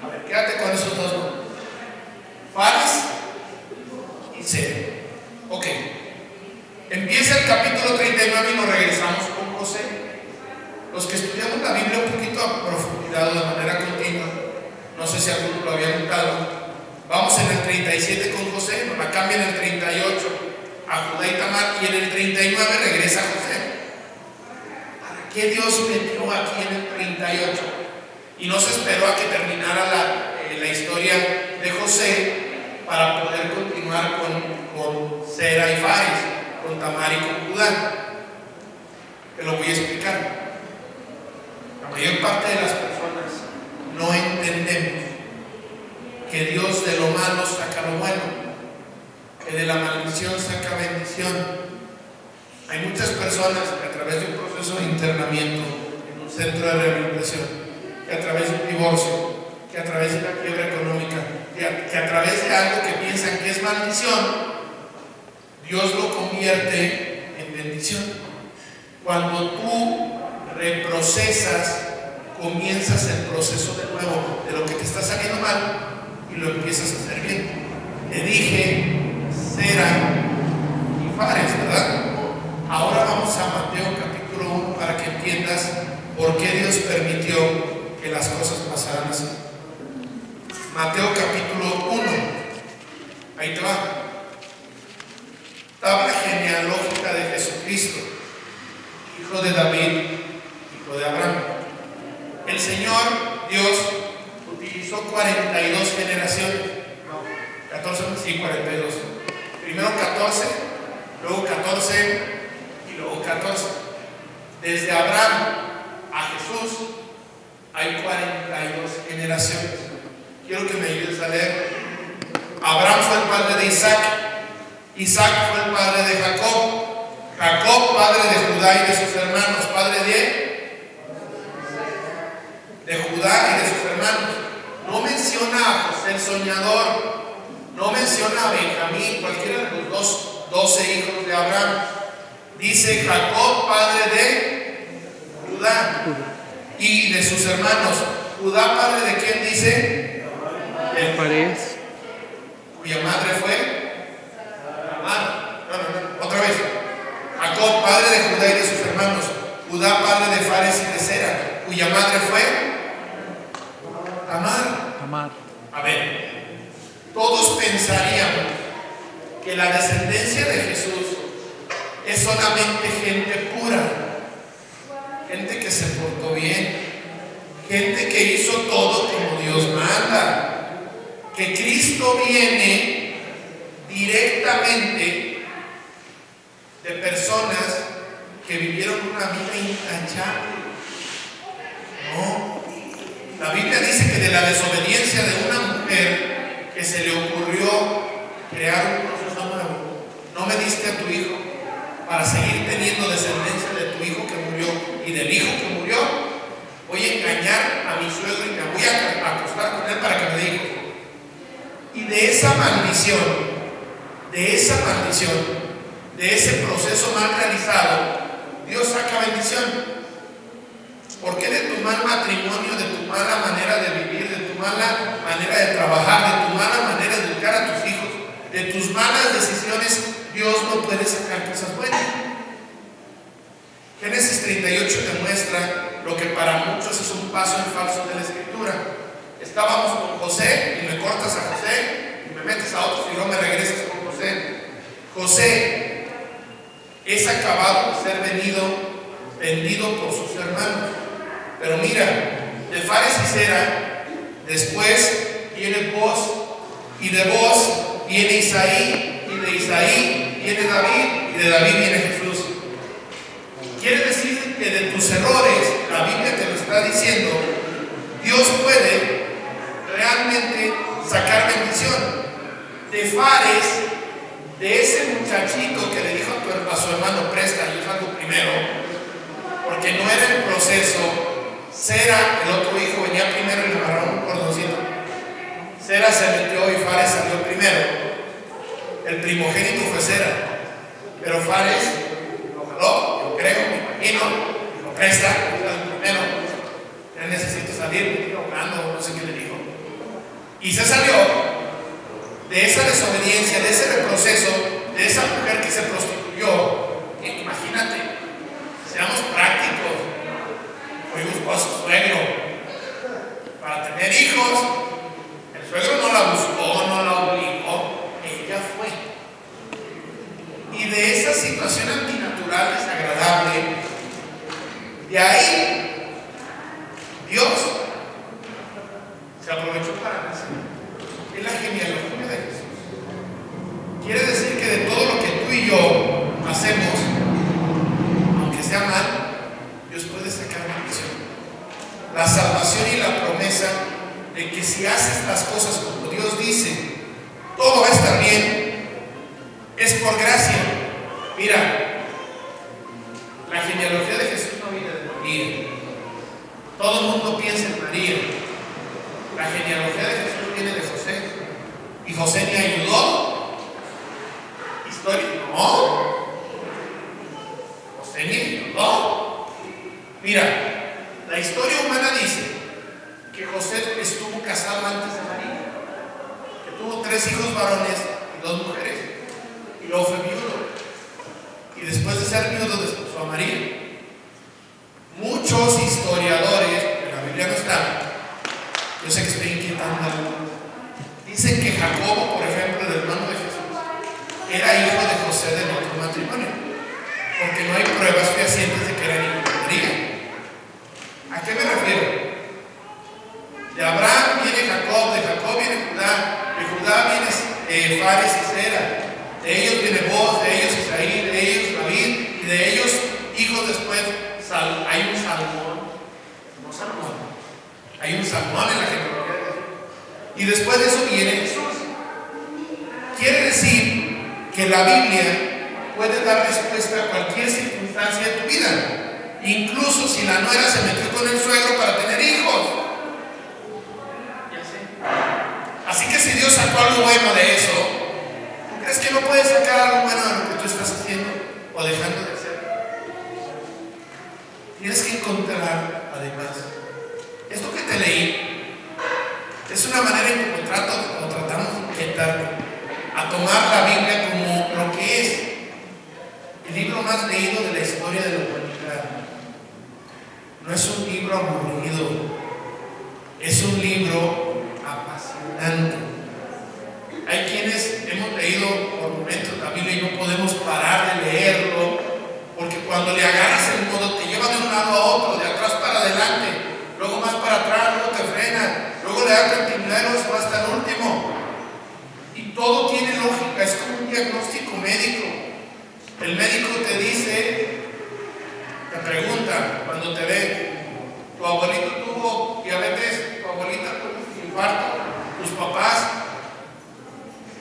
Speaker 1: A ver, quédate con esos dos nombres: Fares y Sera. Ok. Empieza el capítulo 39 y nos regresamos con José. Los que estudiamos la Biblia un poquito a profundidad, de manera continua, no sé si alguno lo había notado, vamos en el 37 con José, nos la cambian en el 38 a Judá y Tamar, y en el 39 regresa José. ¿Para qué Dios metió aquí en el 38? Y no se esperó a que terminara la historia de José para poder continuar con Sera y Fares, con Tamar y con Judá. Te lo voy a explicar. La mayor parte de las personas no entendemos que Dios de lo malo saca lo bueno, que de la maldición saca bendición. Hay muchas personas que a través de un proceso de internamiento en un centro de rehabilitación, que a través de un divorcio, que a través de una quiebra económica, que a través de algo que piensan que es maldición, Dios lo convierte en bendición. Cuando tú reprocesas, comienzas el proceso de nuevo de lo que te está saliendo mal y lo empiezas a hacer bien. Te dije Sera y Fares, ¿verdad? Ahora vamos a Mateo capítulo 1 para que entiendas por qué Dios permitió que las cosas pasaran así. Mateo capítulo 1, ahí te va. Tabla genealógica de Jesucristo, hijo de David, hijo de Abraham. El Señor Dios utilizó 42 generaciones. 14, sí, 42. Primero 14, luego 14 y luego 14. Desde Abraham a Jesús hay 42 generaciones. Quiero que me ayudes a leer. Abraham fue el padre de Isaac. Isaac fue el padre de Jacob. Jacob, padre de Judá y de sus hermanos. Padre de Judá y de sus hermanos. No menciona a José el soñador. No menciona a Benjamín, cualquiera de los 12 hijos de Abraham. Dice Jacob, padre de Judá y de sus hermanos. Judá, padre de quién dice? De Fares, cuya madre fue Tamar. No, otra vez. Jacob, padre de Judá y de sus hermanos. Judá, padre de Fares y de Zera, cuya madre fue Tamar. A ver, todos pensaríamos que la descendencia de Jesús es solamente gente pura, gente que se portó bien, gente que hizo todo como Dios manda, que Cristo viene directamente de personas que vivieron una vida intachable. No, la Biblia dice que de la desobediencia de una mujer que se le ocurrió crear un proceso nuevo, no me diste a tu hijo para seguir teniendo descendencia de tu hijo que murió y del hijo que murió, voy a engañar a mi suegro y me voy a acostar con él para que me dé hijos. Y de esa maldición, de ese proceso mal realizado, Dios saca bendición. ¿Por qué de tu mal matrimonio, de tu mala manera de vivir, de tu mala manera de trabajar, de tu mala manera de educar a tus hijos, de tus malas decisiones, Dios no puede sacar cosas buenas? Génesis 38 demuestra lo que para muchos es un paso en falso de la Escritura. Estábamos con José y me cortas a José y me metes a otros y luego me regresas con José. José es acabado de ser vendido por sus hermanos. Pero mira, de Fares y Zera, después viene Boz, y de Boz viene Isaí, y de Isaí viene David, y de David viene Jesús. Quiere decir que de tus errores, la Biblia te lo está diciendo, Dios puede realmente sacar bendición. De Fares, de ese muchachito que le dijo a su hermano, presta, yo salgo primero, porque no era el proceso. Zera, el otro hijo, venía primero y le agarró un cordoncito. Zera se metió y Fares salió primero. El primogénito fue Zera, pero Fares lo jaló, yo creo, me imagino, lo presta, yo salgo primero. Ya necesito salir, me estoy ahogando, no sé qué le dijo. Y se salió de esa desobediencia, de ese reproceso, de esa mujer que se prostituyó. Imagínate, seamos prácticos. Hoy buscó a su suegro para tener hijos. El suegro no la buscó, no la obligó, ella fue. Y de esa situación antinatural, desagradable, de ahí Dios se aprovechó para nacer. Es la genealogía de Jesús. Quiere decir que de todo lo que tú y yo hacemos, aunque sea mal, Dios puede sacar bendición. La salvación y la promesa de que si haces las cosas como Dios dice, todo va a estar bien, es por gracia. Mira, la genealogía de Jesús no viene de María. Todo el mundo piensa en María. La genealogía de Jesús viene de José. ¿Y José me ayudó? ¿Historia? No. José me ayudó. Mira, la historia humana dice que José estuvo casado antes de María, que tuvo 3 hijos varones y 2 mujeres, y luego fue viudo, y después de ser viudo desposó a María. Muchos historiadores, en la Biblia no está, yo sé que estoy inquietando, dicen que Jacobo, por ejemplo, el hermano de Jesús, era hijo de José del otro matrimonio, porque no hay pruebas fehacientes de que era hijo de María. ¿A qué me refiero? De Abraham viene Jacob, de Jacob viene Judá, de Judá viene Fares y Zera, de ellos viene Boaz, de ellos Isaí, de ellos David, y de ellos hijos después. Hay un Salmón, no Salmón, hay un Salmón en la genealogía de Jesús. Y después de eso viene Jesús. Quiere decir que la Biblia puede dar respuesta a cualquier circunstancia de tu vida, incluso si la nuera se metió con el suegro para tener hijos. Así que si Dios sacó algo bueno de eso, ¿tú crees que no puedes sacar algo bueno de lo que tú estás haciendo o dejando de hacer? Tienes que encontrar, además, esto que te leí es una manera en que tratamos de inquietarme a tomar la Biblia como lo que es el libro más leído de la historia de la humanidad. No es un libro aburrido, es un libro apasionante. Hay quienes hemos leído por momentos la Biblia y no podemos parar de leerlo, porque cuando le agarras el modo te lleva de un lado a otro, de atrás para adelante, luego más para atrás, luego te frena, luego le da continuidad y se va hasta el último. Y todo tiene lógica, es como un diagnóstico médico. El médico te dice, te pregunta cuando te ve, tu abuelito tuvo diabetes, tu abuelita tuvo un infarto, tus papás,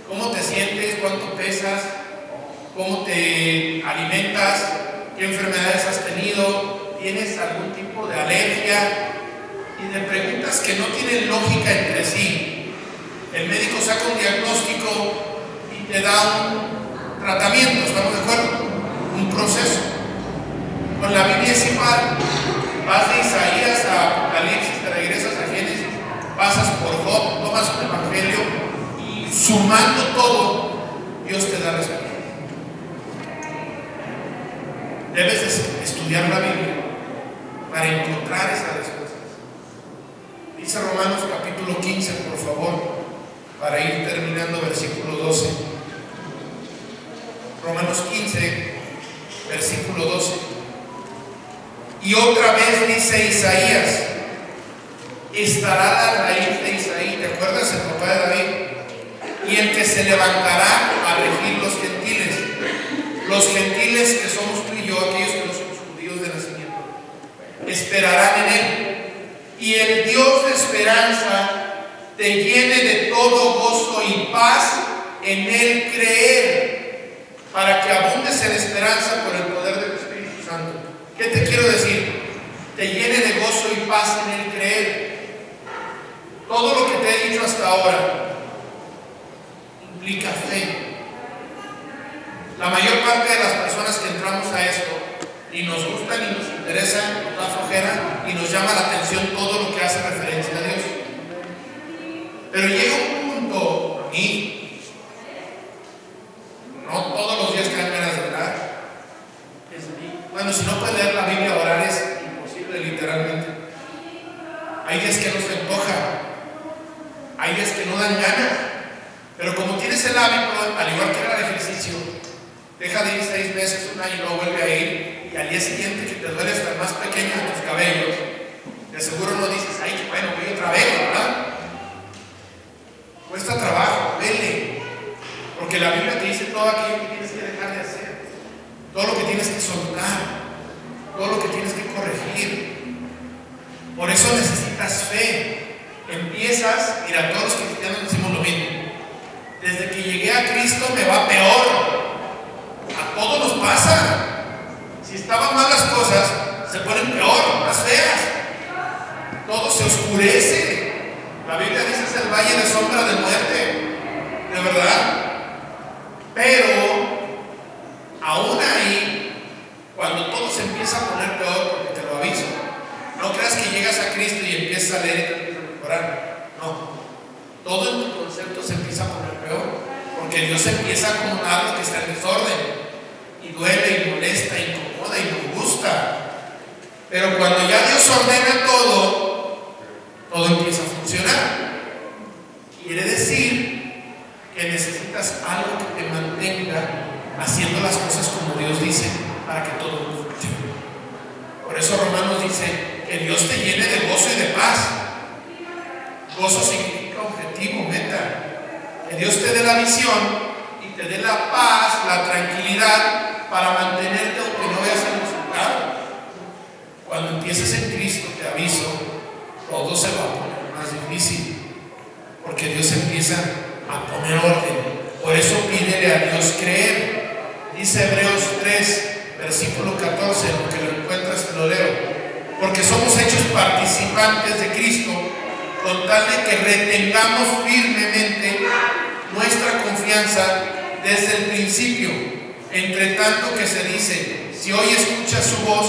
Speaker 1: ¿cómo te sientes? ¿Cuánto pesas? ¿Cómo te alimentas? ¿Qué enfermedades has tenido? ¿Tienes algún tipo de alergia? Y de preguntas que no tienen lógica entre sí. El médico saca un diagnóstico y te da un tratamiento, ¿estamos de acuerdo? Un proceso. Con la Biblia es igual. Vas de Isaías a Apocalipsis, te regresas a Génesis, pasas por Job, tomas un evangelio y sumando todo, Dios te da respuesta. Debes estudiar la Biblia para encontrar esas respuestas. Dice Romanos capítulo 15, por favor, para ir terminando, versículo 12. Romanos 15, versículo 12. Y otra vez dice Isaías, estará la raíz de Isaí, ¿te acuerdas el papá de David? Y el que se levantará a regir los gentiles que somos tú y yo, aquellos que no somos judíos de nacimiento, esperarán en él, y el Dios de esperanza te llene de todo gozo y paz en él creer, para que abundes en esperanza por el poder del Espíritu Santo. ¿Qué te quiero decir? Te llene de gozo y paz en él creer. Todo lo que te he dicho hasta ahora implica fe. La mayor parte de las personas que entramos a esto ni nos gusta, ni nos interesa, nos da flojera y nos llama la atención todo lo que hace referencia a Dios. Pero llega un punto, a mí, no todos los días que dan ganas de orar. Bueno, si no puedes leer la Biblia, orar es imposible, literalmente. Hay días que no se antoja, hay días que no dan ganas, pero como tienes el hábito, al igual que era el ejercicio, deja de ir 6 meses, un año y luego vuelve a ir, y al día siguiente que te duele hasta el más pequeño de tus cabellos, de seguro no dices, ay, qué bueno, voy otra vez, ¿verdad? Cuesta trabajo, vele, porque la Biblia te dice todo aquello que tienes que dejar de hacer, todo lo que tienes que soltar, todo lo que tienes que corregir. Por eso necesitas fe. Empiezas, mira, todos los cristianos decimos lo mismo. Desde que llegué a Cristo me va peor. A todos nos pasa. Si estaban mal las cosas, se ponen peor, más feas. Todo se oscurece. La Biblia dice es el valle de sombra de muerte. De verdad. Pero aún ahí, cuando todo se empieza a poner peor, porque te lo aviso, no creas que llegas a Cristo y empiezas a leer y te empiezas a mejorar. No. Todo en tu concepto se empieza a poner peor, porque Dios empieza a acomodar lo que está en desorden. Y duele, y molesta, y incomoda, y nos gusta. Pero cuando ya Dios ordena todo, todo empieza a funcionar. Quiere decir que necesitas algo que te mantenga haciendo las cosas como Dios dice, para que todo funcione. Por eso Romanos dice que Dios te llene de gozo y de paz. Gozo significa objetivo, meta. Que Dios te dé la visión y te dé la paz, la tranquilidad para mantenerte aunque no veas el resultado. Cuando empieces en Cristo, te aviso, todo se va a poner más difícil, porque Dios empieza a poner orden. Por eso pídele a Dios creer. Dice Hebreos 3, versículo 14, lo que lo encuentras te lo leo. Porque somos hechos participantes de Cristo, con tal de que retengamos firmemente nuestra confianza desde el principio. Entre tanto que se dice, si hoy escuchas su voz,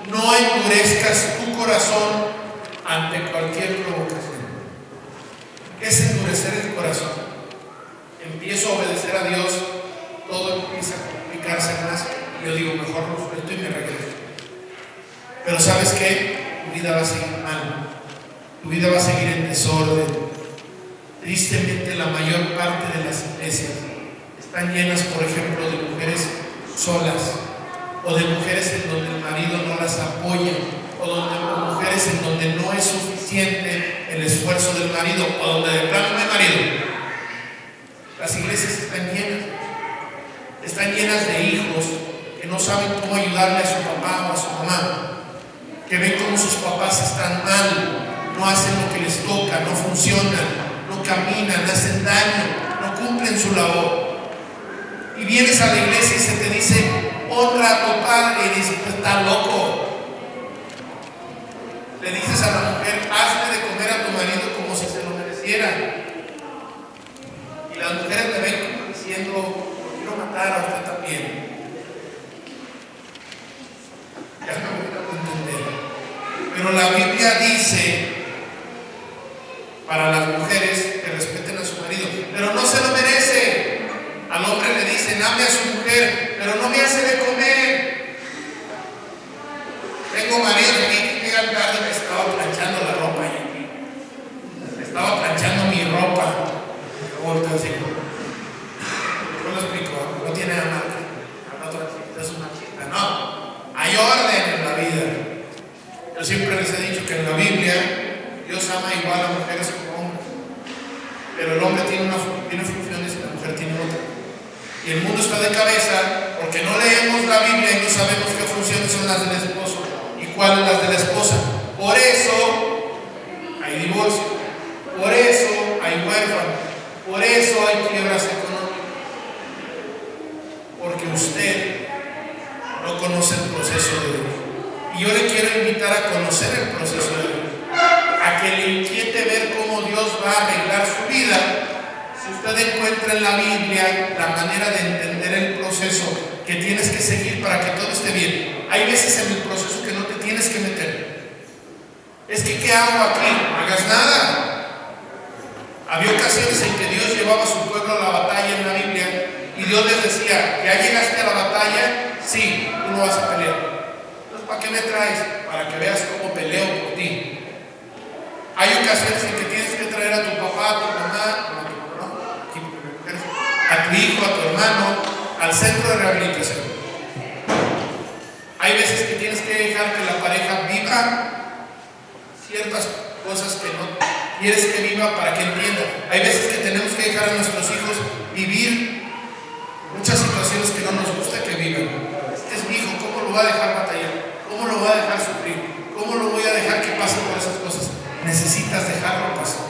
Speaker 1: no endurezcas tu corazón ante cualquier provocación. ¿Qué es endurecer el corazón? Empiezo a obedecer a Dios, todo empieza a complicarse más. Yo digo, mejor lo suelto y me regreso. Pero ¿sabes qué? Tu vida va a seguir mal. Tu vida va a seguir en desorden. Tristemente, la mayor parte de las iglesias están llenas, por ejemplo, de mujeres solas, o de mujeres en donde el marido no las apoya, o mujeres en donde no es suficiente el esfuerzo del marido, o donde de plano no hay marido. Las iglesias están llenas de hijos que no saben cómo ayudarle a su papá o a su mamá, que ven cómo sus papás están mal, no hacen lo que les toca, no funcionan, no caminan, hacen daño, no cumplen su labor. Y vienes a la iglesia y se te dice, honra a tu padre, y dices, pues está loco. Le dices a la mujer, hazle de comer a tu marido como si se lo mereciera. Y las mujeres te ven como diciendo, quiero matar a usted también. Ya me voy a entender. Pero la Biblia dice para las mujeres que respeten a su marido, pero no se lo merece. Al hombre le dicen, ame a su mujer, pero no me hace de comer. Tengo marido que llega tarde, me estaba planchando la ropa y me estaba planchando mi ropa. Así. ¿Cómo lo explico? No tiene nada más. Es una chica. No. Hay orden en la vida. Yo siempre les he dicho que en la Biblia Dios ama igual a mujeres como hombres. Pero el hombre tiene funciones y la mujer tiene otra. Y el mundo está de cabeza porque no leemos la Biblia y no sabemos qué funciones son las del esposo y cuáles las de la esposa. Por eso hay divorcio. Por eso hay huérfanos. Por eso hay quiebras económicas. Porque usted no conoce el proceso de Dios. Y yo le quiero invitar a conocer el proceso de Dios. A que le inquiete ver cómo Dios va a arreglar su vida. Si usted encuentra en la Biblia la manera de entender el proceso que tienes que seguir para que todo esté bien. Hay veces en el proceso que no te tienes que meter. Es que, ¿qué hago aquí? No hagas nada. Había ocasiones en que Dios llevaba a su pueblo a la batalla en la Biblia y Dios les decía, ¿ya llegaste a la batalla? Sí, tú no vas a pelear. Entonces, ¿para qué me traes? Para que veas cómo peleo por ti. Hay ocasiones en que tienes que traer a tu papá, a tu mamá, a tu hijo, a tu hermano, al centro de rehabilitación. Hay veces que tienes que dejar que la pareja viva ciertas cosas que no quieres que viva para que entienda. Hay veces que tenemos que dejar a nuestros hijos vivir muchas situaciones que no nos gusta que vivan. Este es mi hijo, ¿cómo lo voy a dejar batallar? ¿Cómo lo voy a dejar sufrir? ¿Cómo lo voy a dejar que pase por esas cosas? Necesitas dejarlo pasar,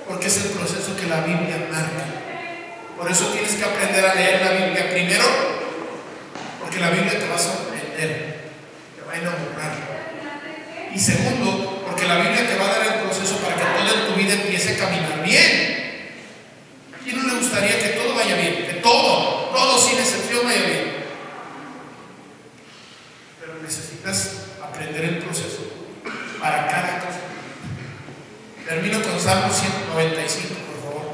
Speaker 1: porque es el proceso que la Biblia marca. Por eso tienes que aprender a leer la Biblia primero, porque la Biblia te va a sorprender, te va a enamorar. Y segundo, porque la Biblia te va a dar el proceso para que todo en tu vida empiece a caminar bien. ¿A quién no le gustaría que todo vaya bien? Que todo sin excepción vaya bien. Pero necesitas aprender el proceso para cada cosa. Termino con Salmo 195, por favor.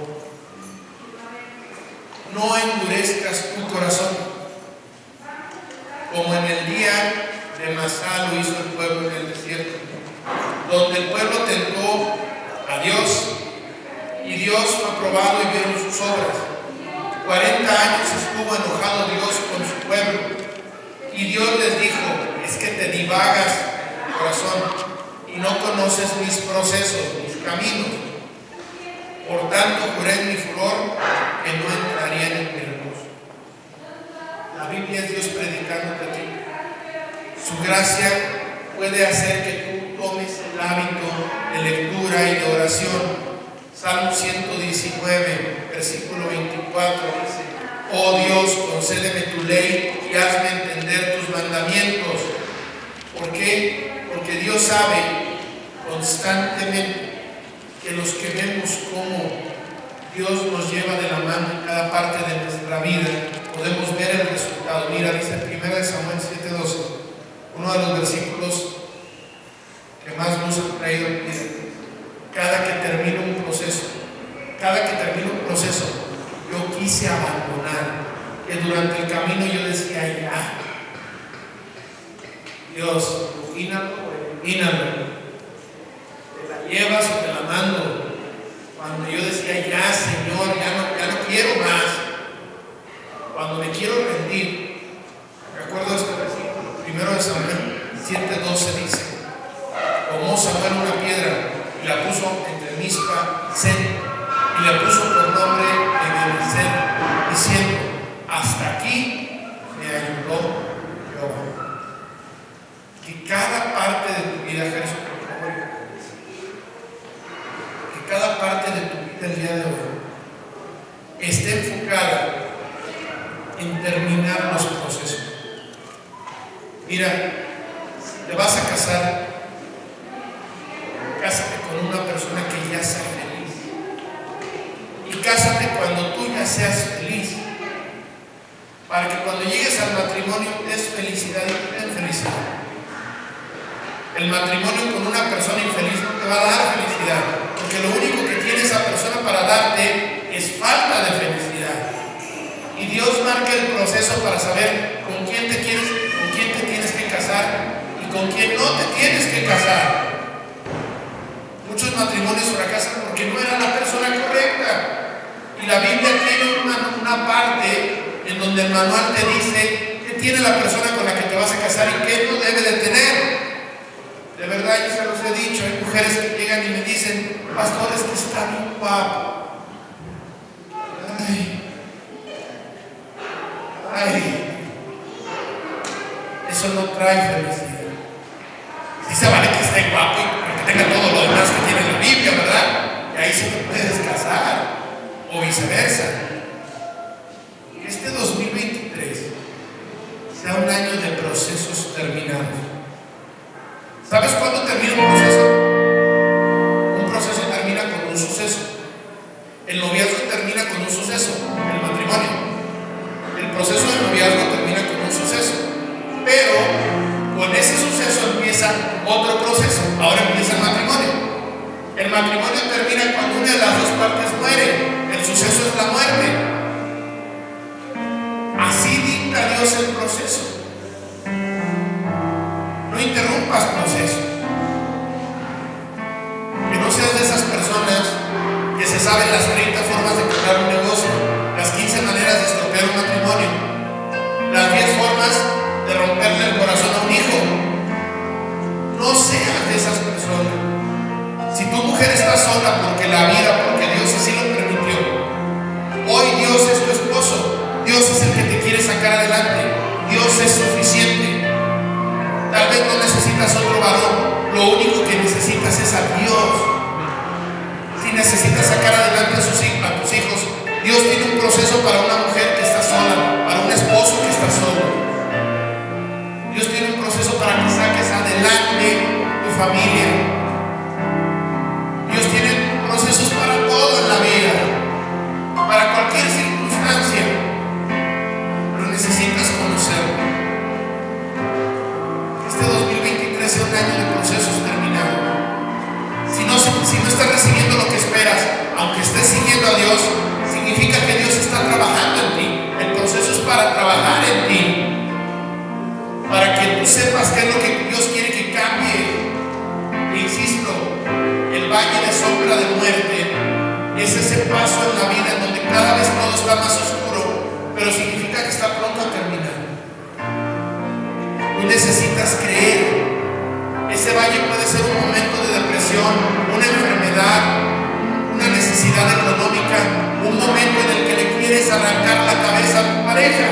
Speaker 1: No endurezcas tu corazón, como en el día de Masá lo hizo el pueblo en el desierto, donde el pueblo tentó a Dios y Dios fue aprobado y vieron sus obras. 40 años estuvo enojado Dios con su pueblo y Dios les dijo, es que te divagas, corazón, y no conoces mis procesos, mis caminos. Por tanto, juré en mi furor que no entraría en mi reposo. La Biblia es Dios predicándote a ti. Su gracia puede hacer que tú tomes el hábito de lectura y de oración. Salmo 119, versículo 24 dice: oh Dios, concédeme tu ley y hazme entender tus mandamientos. ¿Por qué? Porque Dios sabe constantemente que los que vemos cómo Dios nos lleva de la mano en cada parte de nuestra vida, podemos ver el resultado. Mira, dice 1 Samuel 7:12, uno de los versículos que más nos han traído. Mira, cada que termino un proceso, yo quise abandonar, que durante el camino yo decía: ya, Dios, ilumínalo, te la llevas o te la mando. Cuando yo decía: ya, Señor, ya no quiero más, cuando me quiero rendir, recuerdo este versículo, 1 Samuel 7:12 dice: tomó Samuel una piedra y la puso entre Mizpa y Sen, y le puso por nombre Ebenezer, diciendo: hasta aquí me ayudó Jehová. Que cada parte de tu vida, Jesús, por favor, que cada parte de tu vida el día de hoy esté enfocada en terminar los procesos. Mira, si te vas a casar, cásate con una persona que ya sea feliz. Y cásate cuando tú ya seas feliz, para que cuando llegues al matrimonio des felicidad y ten felicidad. El matrimonio con una persona infeliz no te va a dar felicidad, porque lo único que tiene esa persona para darte es falta de felicidad. Y Dios marca el proceso para saber con quién te tienes que casar y con quién no te tienes que casar. Muchos matrimonios fracasan porque no era la persona correcta. Y la Biblia tiene una parte en donde el manual te dice qué tiene la persona con la que te vas a casar y qué no debe de tener. De verdad, yo se los he dicho, hay mujeres que llegan y me dicen: pastor, es que está bien guapo. Eso no trae felicidad. Sí se vale que esté guapo y que tenga todo lo demás que tiene la Biblia, ¿verdad? Y ahí sí te puedes casar, o viceversa. Que este 2023 sea un año de procesos terminados. ¿Sabes cuándo termina un proceso? Un proceso termina con un suceso. El noviazgo termina con un suceso, el matrimonio. El proceso del noviazgo termina con un suceso. Pero con ese suceso empieza otro proceso. Ahora empieza el matrimonio. El matrimonio termina cuando una de las dos partes muere. El suceso es la muerte. Así dicta Dios el proceso. No interrumpas procesos. Que no seas de esas personas que se saben las 30 formas de crear un negocio, las 15 maneras de estropear un matrimonio, las 10 formas de romperle el corazón a un hijo. No seas de esas personas. Si tu mujer está sola porque la vida, porque Dios así lo permitió, hoy Dios es tu esposo. Dios es el que te quiere sacar adelante. Dios es suficiente. Tal vez no necesitas otro varón, lo único que necesitas es a Dios. Si necesitas sacar adelante a tus hijos, Dios tiene un proceso para una mujer que está sola, para un esposo que está solo. Dios tiene un proceso para que saques adelante tu familia. Dios tiene procesos para todo en la vida, para cualquier circunstancia, pero necesitas conocerlo. Este 2023 sea un año de procesos terminados. Si no estás recibiendo lo que esperas, aunque estés siguiendo a Dios, significa que Dios está trabajando en ti. El proceso es para trabajar en ti, para que tú sepas qué es lo que Dios quiere que cambie. E insisto, el valle de sombra de muerte es ese paso en la vida en donde cada vez todo está más oscuro, pero significa que está pronto a terminar. Tú necesitas creer. Ese valle puede ser un momento de depresión, una enfermedad, una necesidad de deja.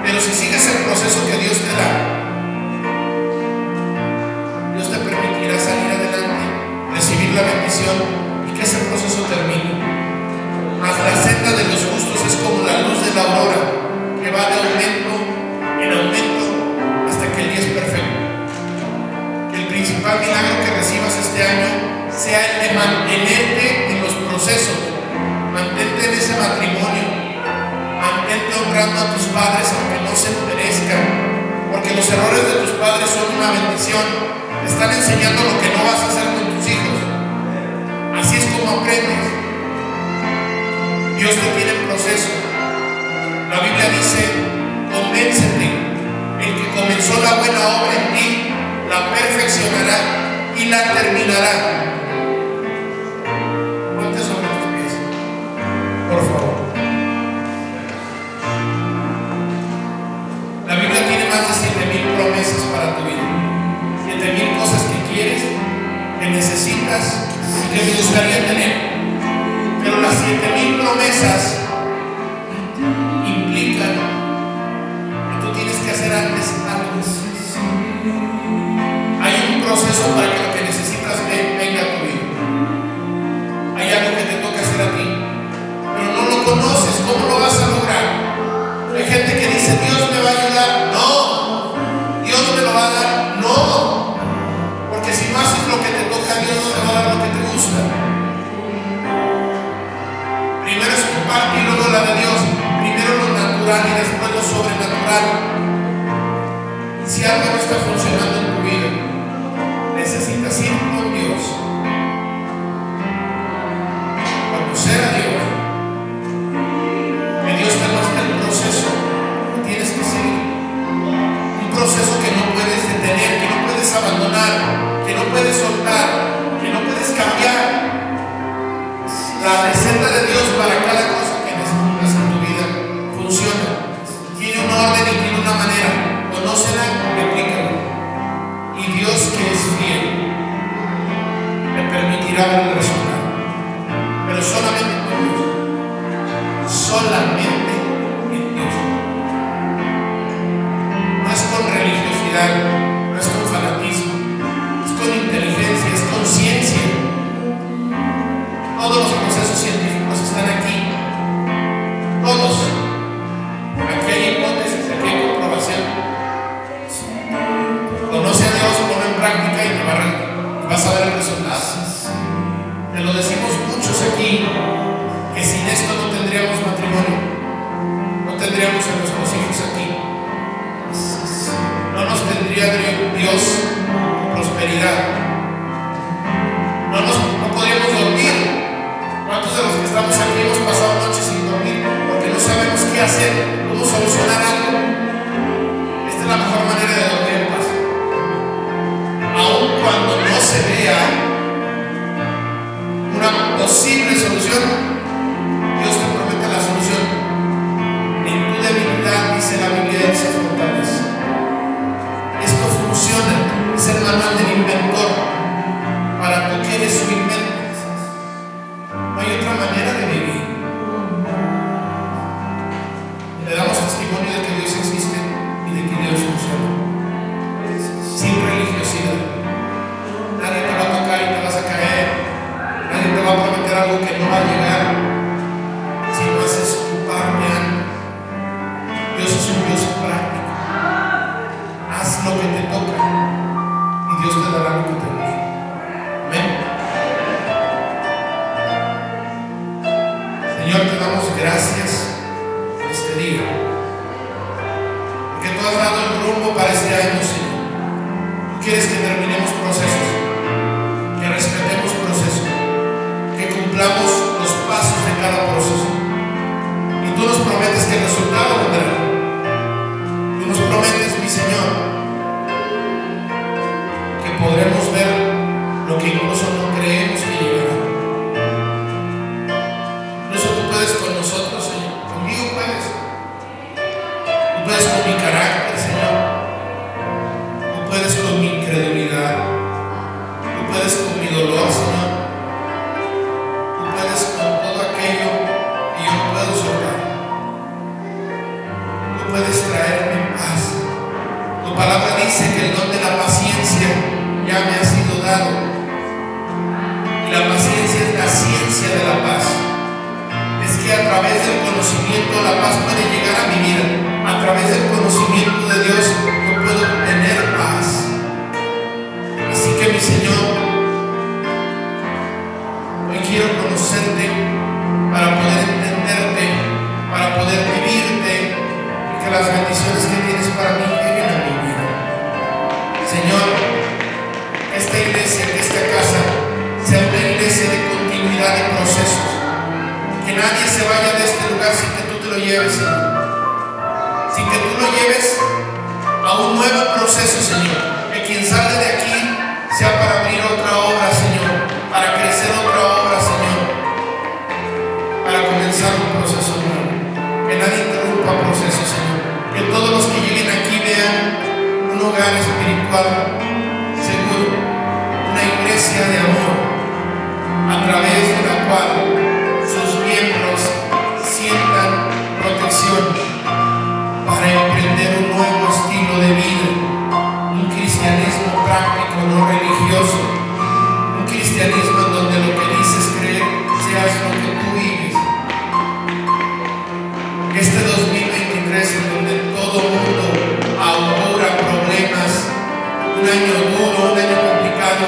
Speaker 1: Pero si sigues el proceso que Dios te da, Dios te permitirá salir adelante, recibir la bendición y que ese proceso termine. Mas la senda de los justos es como la luz de la aurora, que va de aumento en aumento hasta que el día es perfecto. Que el principal milagro que recibas este año sea el de mantenerte en los procesos, mantente en ese matrimonio, mantente honrando a tus padres aunque no se lo merezcan, porque los errores de tus padres son una bendición, te están enseñando lo que no vas a hacer con tus hijos. Así es como aprendes. Dios te tiene en proceso. La Biblia dice: convéncete, el que comenzó la buena obra en ti la perfeccionará y la terminará. Ponte sobre tus pies, por favor. La Biblia tiene más de 7,000 promesas para tu vida, 7,000 cosas que quieres, que necesitas y que te gustaría tener. Pero las 7,000 promesas implican que tú tienes que hacer antes algo. Hay un proceso para que lo que necesitas venga a tu vida. Hay algo que te toca hacer a ti, pero no lo conoces. ¿Cómo lo vas a lograr? Hay gente que dice: Dios me va a ayudar. No. Dios me lo va a dar. No. Porque si no haces lo que te toca, Dios no te va a dar lo que te gusta. Primero es tu parte y luego la de Dios. Primero lo natural y después lo sobrenatural. Si algo no está funcionando en tu vida, necesitas ir con Dios, conocer a Dios, que Dios te muestre el proceso que tienes que seguir. Un proceso que no puedes detener, que no puedes abandonar, que no puedes soltar, que no puedes cambiar. La receta de Dios para cada cosa que necesitas en tu vida funciona. Tiene un orden y tiene una manera. Conócela, replícala. Y Dios, que es fiel, te permitirá ver el resultado. Pero solamente con Dios. Solamente en Dios. No es con religiosidad, no es con fanatismo, es con inteligencia, es con ciencia. Todos los procesos científicos están aquí. Todos. Aquí hay hipótesis, aquí hay comprobación. Conoce a Dios, ponlo en práctica y vas a ver el resultado. Te lo decimos muchos aquí, que sin esto no tendríamos matrimonio, no tendríamos a nuestros hijos aquí, no nos tendría Dios prosperidad, no podríamos dormir. ¿Cuántos de los que estamos aquí hemos pasado noches sin dormir porque no sabemos qué hacer, cómo solucionar algo? Esta es la mejor manera de dormir en paz. Aun cuando no se vea una posible solución, Dios te promete la solución. En tu debilidad, dice la Biblia, se fortalece. Esto funciona, es el manual del inventor. Para tú que eres su inventor. No hay otra manera de vivir. Le damos testimonio de que Dios existe y de que Dios funciona. Sin religiosidad. Nadie te va a tocar y te vas a caer. Nadie te va a prometer algo que no va a llegar. Si no haces tu parte antes. Dios es un Dios práctico. Haz lo que te toca y Dios te dará lo que te gusta. Amén. Señor, te damos gracias por este día, porque tú has dado el rumbo para este año, Señor. Tú quieres que terminemos procesos, que respetemos procesos, que cumplamos los pasos de cada proceso. Y tú nos prometes que el resultado vendrá. Tú nos prometes, mi Señor, que podremos ver lo que incluso no creemos que llegará. Con nosotros, Señor, conmigo puedes. Tú puedes con mi carácter, Señor. Tú puedes con mi incredulidad. Tú puedes con mi dolor, Señor. Tú puedes con todo aquello que yo puedes traerme paz. Tu palabra dice que el don de la paciencia ya me ha sido dado. Y la paciencia es la ciencia de la paz. Es que a través del conocimiento la paz puede llegar a mi vida. A través del conocimiento de Dios yo puedo tener paz. Así que mi Señor, hoy quiero conocerte para poder entenderte, para poder vivirte y que las bendiciones que tienes para mí lleguen a mi vida. Señor, esta iglesia, que esta casa sea una iglesia de continuidad de procesos. Que nadie se vaya de este lugar sin que tú te lo lleves, Señor. Sin que tú lo lleves a un nuevo proceso, Señor. Que quien salga de aquí sea para abrir otra obra, Señor. Para crecer otra obra, Señor. Para comenzar un proceso nuevo. Que nadie interrumpa procesos, Señor. Que todos los que lleguen aquí vean un hogar espiritual seguro. Una iglesia de amor, a través de la cual sus miembros sientan protección para emprender un nuevo estilo de vida, un cristianismo práctico, no religioso, un cristianismo en donde lo que dices creer seas lo que tú vives. Este 2023, en donde todo mundo augura problemas, un año duro, un año complicado,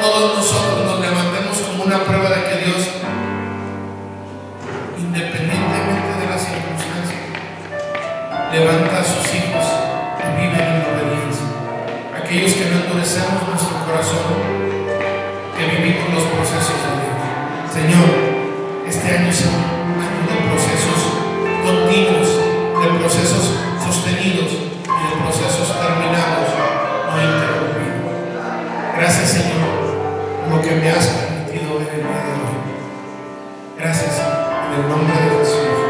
Speaker 1: todos nosotros nos levantemos como una prueba de que Dios, independientemente de las circunstancias, levanta a sus hijos que viven en obediencia. Aquellos que no endurecemos nuestro corazón, que vivimos los procesos de Dios. Señor, este año sea un año de procesos continuos, de procesos sostenidos y de procesos terminados, no interrumpidos. Gracias, Señor, por lo que me has permitido ver el día de hoy. Gracias, en el nombre de Jesús.